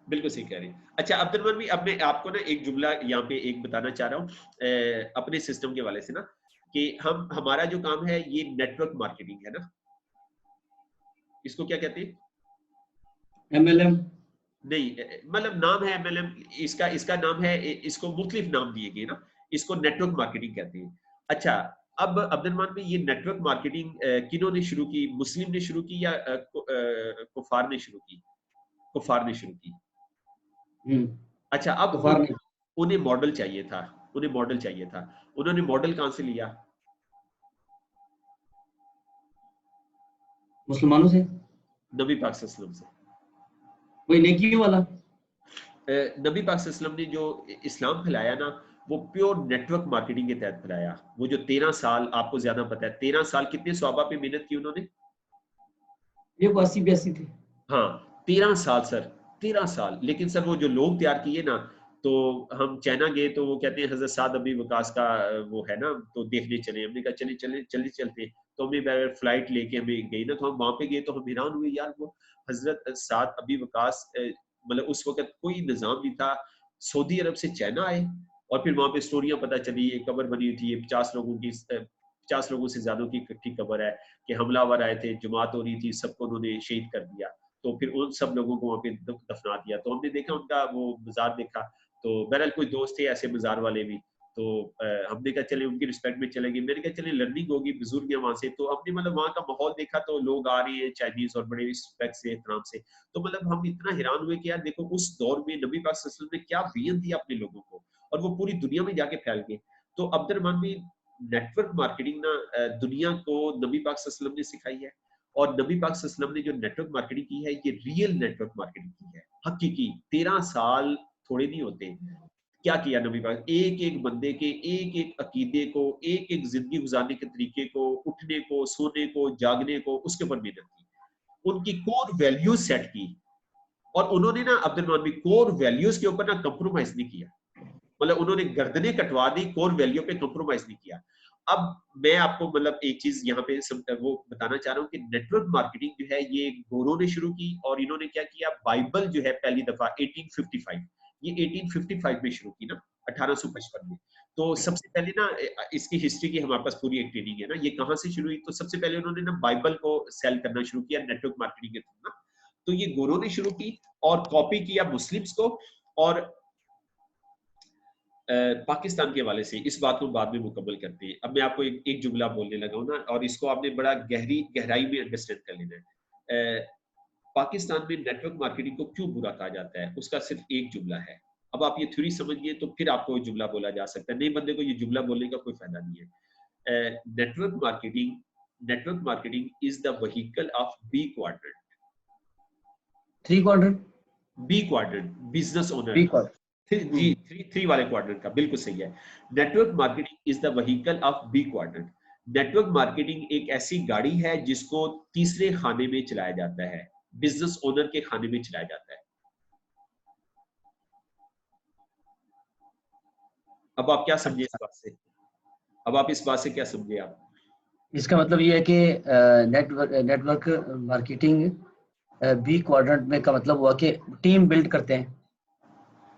बिल्कुल सही कह रहे हैं। अच्छा अब्दुल भी, अब मैं आपको ना एक जुमला यहाँ पे एक बताना चाह रहा हूँ अपने सिस्टम के वाले से ना, कि हमारा जो काम है ये नेटवर्क मार्केटिंग है ना, इसको क्या कहते हैं? एमएलएम। नहीं, मतलब नाम है एमएलएम, इसका इसका नाम है, इसको मुख्तलिफ नाम दिए गए ना, इसको नेटवर्क मार्केटिंग कहते हैं। अच्छा, अब अब्दुल में ये नेटवर्क मार्केटिंग किन्होंने शुरू की? मुस्लिम ने शुरू की या कुफार ने शुरू की? कुफार ने शुरू की। अच्छा, अब कुफार ने। उन्हें मॉडल चाहिए था, उन्हें मॉडल चाहिए था, उन्होंने मॉडल कहां से लिया? मुसलमानों से। नबी पाक सल्लल्लाहु अलैहि वसल्लम से। वही नेकी वाला। नबी पाक सल्लल्लाहु अलैहि वसल्लम ने जो इस्लाम फैलाया ना, वो प्योर नेटवर्क मार्केटिंग के तहत फैलाया। वो जो 13 साल, आपको ज्यादा पता है 13 साल कितने सहाबा पे मेहनत की उन्होंने? ये 82-82 थे। हाँ, 13 साल सर, 13 साल। लेकिन सर वो जो लोग तैयार किए ना, तो हम चाइना गए तो वो कहते हैं हजरत साद अबी वकास का वो है ना, तो देखने चले। हमने कहा चले चले चले चलते। तो हमें फ्लाइट लेके हमें गई ना, तो हम वहां पे गए तो हम हैरान हुए यार, वो हजरत साद अबी वकास मतलब उस वक्त कोई निजाम नहीं था, सऊदी अरब से चाइना आए। और फिर वहां पे स्टोरियां पता चली, एक कब्र बनी हुई थी, ये 50 लोगों से ज्यादा की इकट्ठी कब्र है, कि हमलावर आए थे, जमात हो रही थी, सबको उन्होंने शहीद कर दिया। तो फिर उन सब लोगों को वहाँ पे दफना दिया। तो हमने देखा उनका वो मजार देखा। तो बहरहाल कोई दोस्त थे ऐसे मजार वाले भी, तो हमने कहा चले उनकी रिस्पेक्ट में चलेंगे। मैंने कहा चले लर्निंग होगी, बुजुर्ग है वहां से। तो हमने मतलब वहाँ का माहौल देखा, तो लोग आ रहे हैं चाइनीज और बड़े रिस्पेक्ट से, एहतराम से। तो मतलब हम इतना हैरान हुए कि यार देखो उस दौर में नबी पाक सल्लल्लाहु अलैहि वसल्लम ने क्या विजन दिया अपने लोगों को, और वो पूरी दुनिया में जाके फैल गए। तो अब्दुल भी नेटवर्क मार्केटिंग ना दुनिया को नबी पाक सल्लल्लाहु अलैहि वसल्लम ने सिखाई है। और नबी पाक सल्लल्लाहु अलैहि वसल्लम ने जो नेटवर्क मार्केटिंग की है, ये रियल नेटवर्क मार्केटिंग की है। हकीकी 13 साल थोड़े नहीं होते। क्या किया नबी पाक, एक एक बंदे के एक एक अकीदे को, एक एक जिंदगी गुजारने के तरीके को, उठने को, सोने को, जागने को, उसके ऊपर मेहनत की, उनकी कोर वैल्यूज सेट की। और उन्होंने ना अब्दुल मोहम्मद कोर वैल्यूज के ऊपर ना कंप्रोमाइज नहीं किया, मतलब उन्होंने गर्दनें कटवा दी, कोर वैल्यू पे कंप्रोमाइज नहीं किया। अब मैं आपको मतलब एक चीज यहाँ पे वो बताना चाह रहा हूँ कि नेटवर्क मार्केटिंग जो है ये गोरों ने शुरू की, और इन्होंने क्या किया, बाइबल जो है पहली दफा 1855, ये 1855 में शुरू की ना, 1855 में। तो सबसे पहले ना इसकी हिस्ट्री की हमारे पास पूरी एक ट्रेनिंग है ना, ये कहाँ से शुरू हुई, तो सबसे पहले उन्होंने ना बाइबल को सेल करना शुरू किया नेटवर्क मार्केटिंग के थ्रू ना। तो ये गोरों ने शुरू की और कॉपी किया मुस्लिम्स को, और पाकिस्तान के हवाले से इस बात को बाद में मुकम्मल करते हैं। अब मैं आपको एक जुमला बोलने लगा हूं ना, और इसको आपने बड़ा गहराई में अंडरस्टैंड कर लेना है। पाकिस्तान में नेटवर्क मार्केटिंग को क्यों बुरा कहा जाता है, उसका सिर्फ एक जुमला है। अब आप ये थ्योरी समझिए तो फिर आपको जुमला बोला जा सकता है, नए बंदे को ये जुमला बोलने का कोई फायदा नहीं है। Network marketing is the vehicle of B quadrant. B quadrant business owner का, थ्री वाले क्वाड्रेंट का, बिल्कुल सही है। Network marketing is the vehicle of B quadrant. Network marketing एक ऐसी गाड़ी है जिसको तीसरे खाने में चलाया जाता है, बिजनेस ओनर के खाने में चलाया जाता है। अब आप क्या समझे इस बात से, अब आप इस बात से क्या समझे आप? इसका मतलब ये है कि नेटवर्क मार्केटिंग बी क्वाड्रेंट में का मतलब हुआ कि टीम बिल्ड करते हैं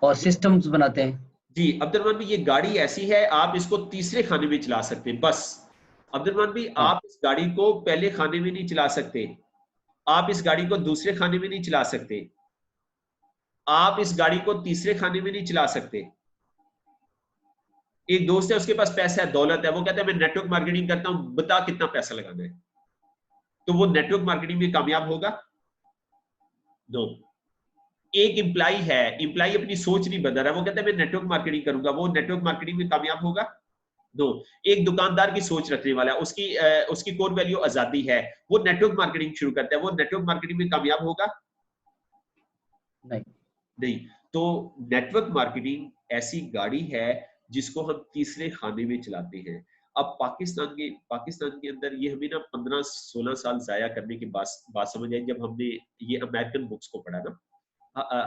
और सिस्टम्स बनाते हैं। जी अब्दुल भाई, ये गाड़ी ऐसी है, आप इसको तीसरे खाने में चला सकते हैं बस। अब्दुल भाई, आप इस गाड़ी को पहले खाने में नहीं चला सकते, आप इस गाड़ी को दूसरे खाने में नहीं चला सकते, आप इस गाड़ी को तीसरे खाने में नहीं चला सकते। एक दोस्त है, उसके पास पैसा है, दौलत है, वो कहता है मैं नेटवर्क मार्केटिंग करता हूं, बता कितना पैसा लगाना है, तो वो नेटवर्क मार्केटिंग में कामयाब होगा? नो। एक एम्प्लॉय है, एम्प्लॉय अपनी सोच नहीं बदल रहा, वो कहता है मैं नेटवर्क मार्केटिंग करूंगा, वो नेटवर्क मार्केटिंग में कामयाब होगा? दो। एक दुकानदार की सोच रखने वाला, उसकी कोर वैल्यू आजादी है, वो नेटवर्क मार्केटिंग शुरू करता है, वो नेटवर्क मार्केटिंग में कामयाब होगा? नहीं। तो नेटवर्क मार्केटिंग ऐसी गाड़ी है जिसको हम तीसरे खाने में चलाते हैं। अब पाकिस्तान के अंदर ये हमें ना 15-16 साल जाया करने के बाद समझ आई, जब हमने ये अमेरिकन बुक्स को पढ़ा ना।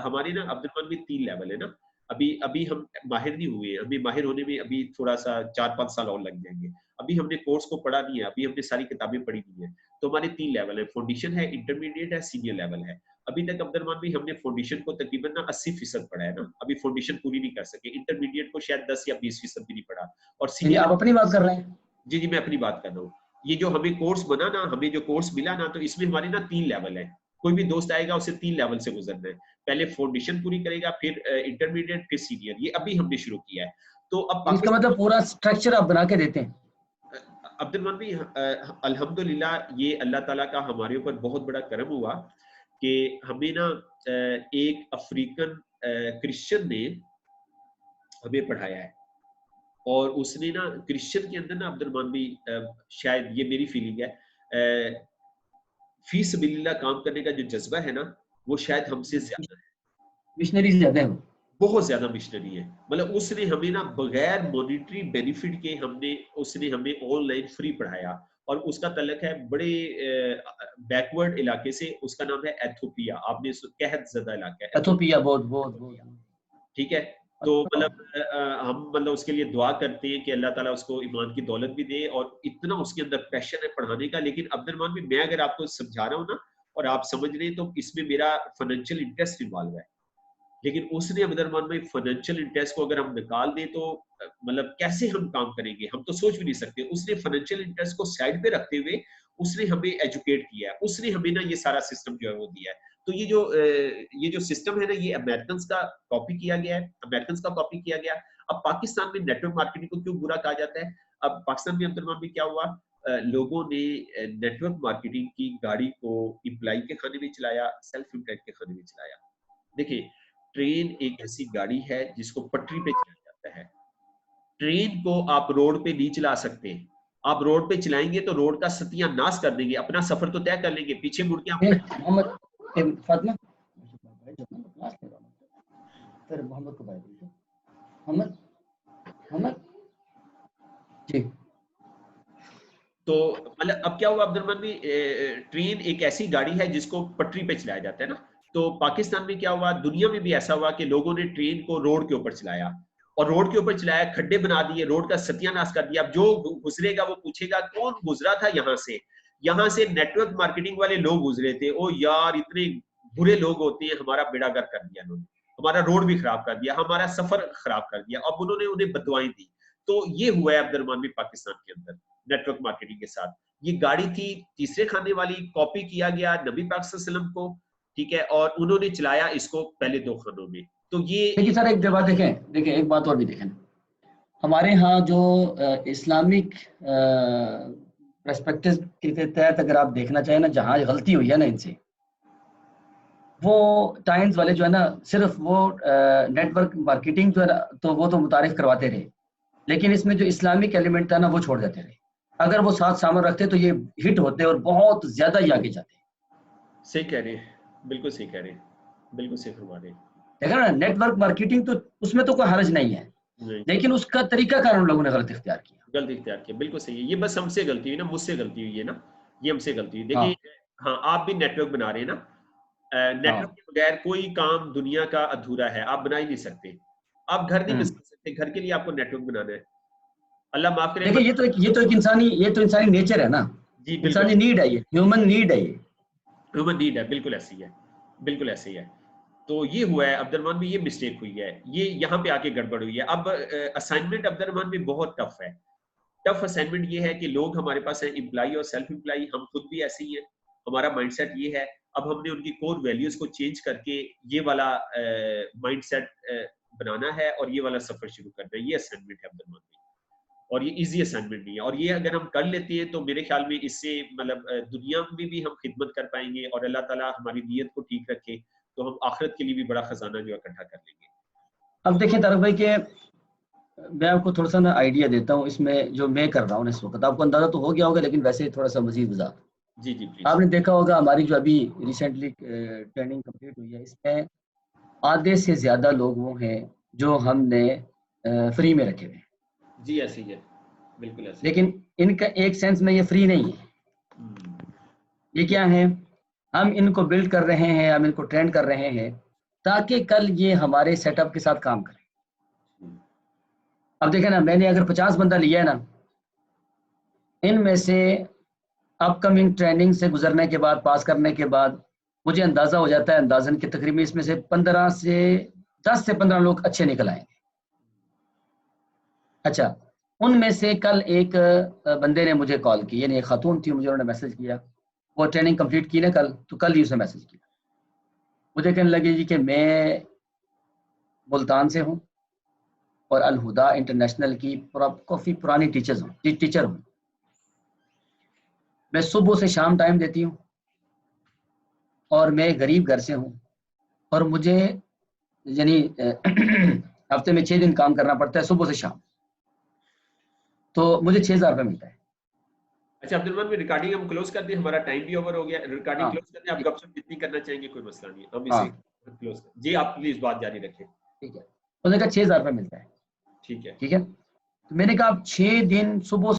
हमारे ना अब्दुल में 3 लेवल है ना, अभी हम माहिर नहीं हुए, अभी माहिर होने में अभी थोड़ा सा 4-5 साल और लग जाएंगे। अभी हमने कोर्स को पढ़ा नहीं है, अभी हमने सारी किताबें पढ़ी नहीं है। तो हमारे 3 लेवल है, फाउंडेशन है, इंटरमीडिएट है, सीनियर लेवल है। अभी तक अब्दुल भी हमने फाउंडेशन को तकरीबन ना 80% पढ़ा है ना, अभी फाउंडेशन पूरी नहीं कर सके, इंटरमीडिएट को शायद 10 या 20% भी नहीं पढ़ा, और सीनियर आप अपनी बात कर रहे हैं? जी मैं अपनी बात कर रहा हूँ। ये जो हमें कोर्स बना ना, हमें जो कोर्स मिला ना, तो इसमें हमारे ना 3 लेवल है। कोई भी दोस्त आएगा उसे 3 लेवल से गुजरना है, पहले फाउंडेशन पूरी करेगा, फिर इंटरमीडिएट, फिर सीनियर। ये अभी हमने शुरू किया है। तो अब इसका मतलब पूरा स्ट्रक्चर आप बना के देते हैं? अब्दुल भाई अल्हम्दुलिल्लाह, ये अल्लाह ताला का हमारे ऊपर बहुत बड़ा करम हुआ कि हमें ना एक अफ्रीकन क्रिश्चियन ने हमें पढ़ाया है, और उसने ना क्रिश्चियन के अंदर ना अब्दुल भी शायद ये मेरी फीलिंग है, फी सबिलिल्लाह काम करने का जो जज्बा है ना, वो शायद हमसे ज्यादा है, मिशनरी ज्यादा है, बहुत ज्यादा मिशनरी है। मतलब उसने हमें ना बगैर मॉनिटरी बेनिफिट के उसने हमें ऑनलाइन फ्री पढ़ाया, और उसका तल्लक है बड़े बैकवर्ड इलाके से, उसका नाम है एथोपिया। आपने कहत ज़दा इलाका है एथोपिया, बहुत ठीक है। तो मतलब हम मतलब उसके लिए दुआ करते हैं कि अल्लाह ताला उसको ईमान की दौलत भी दे, और इतना उसके अंदर पैशन है पढ़ाने का। लेकिन अब्दुल भी, मैं अगर आपको समझा रहा हूँ ना और आप समझ रहे हैं, तो इसमें मेरा फाइनेंशियल इंटरेस्ट इन्वॉल्व है। लेकिन उसने अब्दुल में फाइनेंशियल इंटरेस्ट को अगर हम निकाल दें तो मतलब कैसे हम काम करेंगे, हम तो सोच भी नहीं सकते। उसने फाइनेंशियल इंटरेस्ट को साइड पे रखते हुए उसने हमें एजुकेट किया है, उसने हमें ना ये सारा सिस्टम जो है वो दिया है। तो ये जो सिस्टम है ना, ये अमेरिकन का कॉपी किया गया है, अमेरिकन का कॉपी किया गया। अब पाकिस्तान में नेटवर्क मार्केटिंग को क्यों बुरा कहा जाता है? अब पाकिस्तान में अब्दुल में क्या हुआ, लोगों ने नेटवर्क मार्केटिंग की गाड़ी को इम्प्लाई के खाने में चलाया, सेल्फ इम्प्लॉयड के खाने में चलाया। देखिए, ट्रेन एक ऐसी गाड़ी है जिसको पटरी पे चलाया जाता है। ट्रेन को आप रोड पे नहीं चला सकते, आप रोड पे चलाएंगे तो रोड का सत्यानाश कर देंगे, अपना सफर तो तय कर लेंगे, पीछे मुड़ के आप फिर मोहम्मद को बाय बोलते, मोहम्मद मोहम्मद जी। तो मतलब अब क्या हुआ अब्दुलरहमान भी, ट्रेन एक ऐसी गाड़ी है जिसको पटरी पे चलाया जाता है ना, तो पाकिस्तान में क्या हुआ, दुनिया में भी ऐसा हुआ कि लोगों ने ट्रेन को रोड के ऊपर चलाया, और रोड के ऊपर चलाया, खड्डे बना दिए, रोड का सत्यानाश कर दिया। अब जो गुजरेगा वो पूछेगा कौन गुजरा था यहाँ से नेटवर्क मार्केटिंग वाले लोग गुजरे थे, ओ यार इतने बुरे लोग होते हैं, हमारा बेड़ागर कर दिया उन्होंने, हमारा रोड भी खराब कर दिया, हमारा सफर खराब कर दिया। अब उन्होंने उन्हें बदुआएं दी। तो ये हुआ है अब्दुलरहमान भी पाकिस्तान के अंदर नेटवर्क मार्केटिंग के साथ। ये गाड़ी थी तीसरे खाने वाली, कॉपी किया गया नबी पाक सल्लल्लाहु अलैहि वसल्लम को, ठीक है, और उन्होंने चलाया इसको पहले 2 खानों में। तो ये देखिए सर एक बात देखें, एक बात और भी देखें, हमारे यहाँ जो इस्लामिक पर्सपेक्टिव के तहत अगर आप देखना चाहें ना, जहाँ गलती हुई है ना इनसे, वो टाइम्स वाले जो है ना, सिर्फ वो नेटवर्क मार्केटिंग जो है ना, तो वो तो मुतारिफ करवाते रहे, लेकिन इसमें जो इस्लामिक एलिमेंट था ना वो छोड़ देते रहे। अगर वो साथ सामने रखते तो ये हिट होते और बहुत ज्यादा ही आगे जाते। सही कह रहे हैं, बिल्कुल सही कह रहे हैं, बिल्कुल सही फरमा रहे हैं। देखा ना, नेटवर्क मार्केटिंग तो उसमें तो कोई हर्ज नहीं है, लेकिन उसका तरीका कार उन लोगों ने गलत इख्तियार किया। गलत इख्तियार किया, बिल्कुल सही है। ये बस हमसे गलती हुई ना, मुझसे गलती हुई है ना, ये हमसे गलती हुई। देखिए हाँ, आप भी नेटवर्क बना रहे हैं ना, नेटवर्क के बगैर कोई काम दुनिया का अधूरा है, आप बना ही नहीं सकते। आप घर नहीं बना सकते, घर के लिए आपको नेटवर्क बनाना है। अल्लाह माफ करे। देखिए ये तो एक इंसानी नेचर है ना, जी इंसानी नीड है, ये ह्यूमन नीड है, ये ह्यूमन नीड है, बिल्कुल ऐसी है, बिल्कुल ऐसे ही है। तो ये हुआ है अब्दुलरहमान में, ये मिस्टेक हुई है, ये यहाँ पे आके गड़बड़ हुई है। अब असाइनमेंट अब्दुलरहमान में बहुत टफ है। टफ असाइनमेंट ये है कि लोग हमारे पास हैं, एम्प्लॉय और सेल्फ एम्प्लॉय, हम खुद भी ऐसे ही हैं, हमारा माइंडसेट ये है। अब हमने उनकी कोर वैल्यूज को चेंज करके ये वाला माइंडसेट बनाना है और ये वाला सफर शुरू करना है। ये असाइनमेंट है अब्दुलरहमान में, और ये इजी असाइनमेंट नहीं है। और ये अगर हम कर लेते हैं तो मेरे ख्याल में इससे मतलब दुनिया में भी हम खिदमत कर पाएंगे, और अल्लाह ताला हमारी नीयत को ठीक रखे तो हम आखिरत के लिए भी बड़ा खजाना जो है इकट्ठा कर लेंगे। अब देखिए तारक भाई के, मैं आपको थोड़ा सा ना आइडिया देता हूँ इसमें जो मैं कर रहा हूँ इस वक्त, आपको अंदाजा तो हो गया होगा, लेकिन वैसे थोड़ा सा मजीद वजात। जी जी प्लीज। आपने देखा होगा हमारी जो अभी रिसेंटली ट्रेनिंग कंप्लीट हुई है, इसमें आधे से ज्यादा लोग वो हैं जो हमने फ्री में रखे हुए। जी ऐसे ही है, बिल्कुल ऐसे। लेकिन इनका एक सेंस में ये फ्री नहीं है। ये क्या है, हम इनको बिल्ड कर रहे हैं, हम इनको ट्रेंड कर रहे हैं ताकि कल ये हमारे सेटअप के साथ काम करें। अब देखें ना, मैंने अगर 50 बंदा लिया है ना, इनमें से अपकमिंग ट्रेनिंग से गुजरने के बाद, पास करने के बाद मुझे अंदाजा हो जाता है अंदाजन कि तकरीबन इसमें से 10 से 15 लोग अच्छे निकल आएंगे। अच्छा, उनमें से कल एक बंदे ने मुझे कॉल की, यानी एक खातून थी, मुझे उन्होंने मैसेज किया, वो ट्रेनिंग कंप्लीट की ना कल, तो कल ही उसने मैसेज किया, मुझे कहने लगी जी कि मैं मुल्तान से हूँ और अल हुदा इंटरनेशनल की काफ़ी पुरानी टीचर हूँ। मैं सुबह से शाम टाइम देती हूँ और मैं गरीब घर से हूँ, और मुझे यानी हफ्ते में 6 दिन काम करना पड़ता है सुबह से शाम, तो मुझे 6,000 रुपये मिलता है। अच्छा अब्दुलरहमान, में रिकॉर्डिंग हम क्लोज कर दें, हमारा टाइम भी ओवर हो गया, रिकॉर्डिंग क्लोज कर दें, आप गपशप जितनी करना चाहेंगे कोई मसला नहीं, हम इसे क्लोज कर। जी आप प्लीज बात जारी रखें। ठीक है, उन्होंने कहा 6,000 रुपये मिलता है। ठीक है, ठीक है, तो मैंने कहा आप 6 दिन सुबह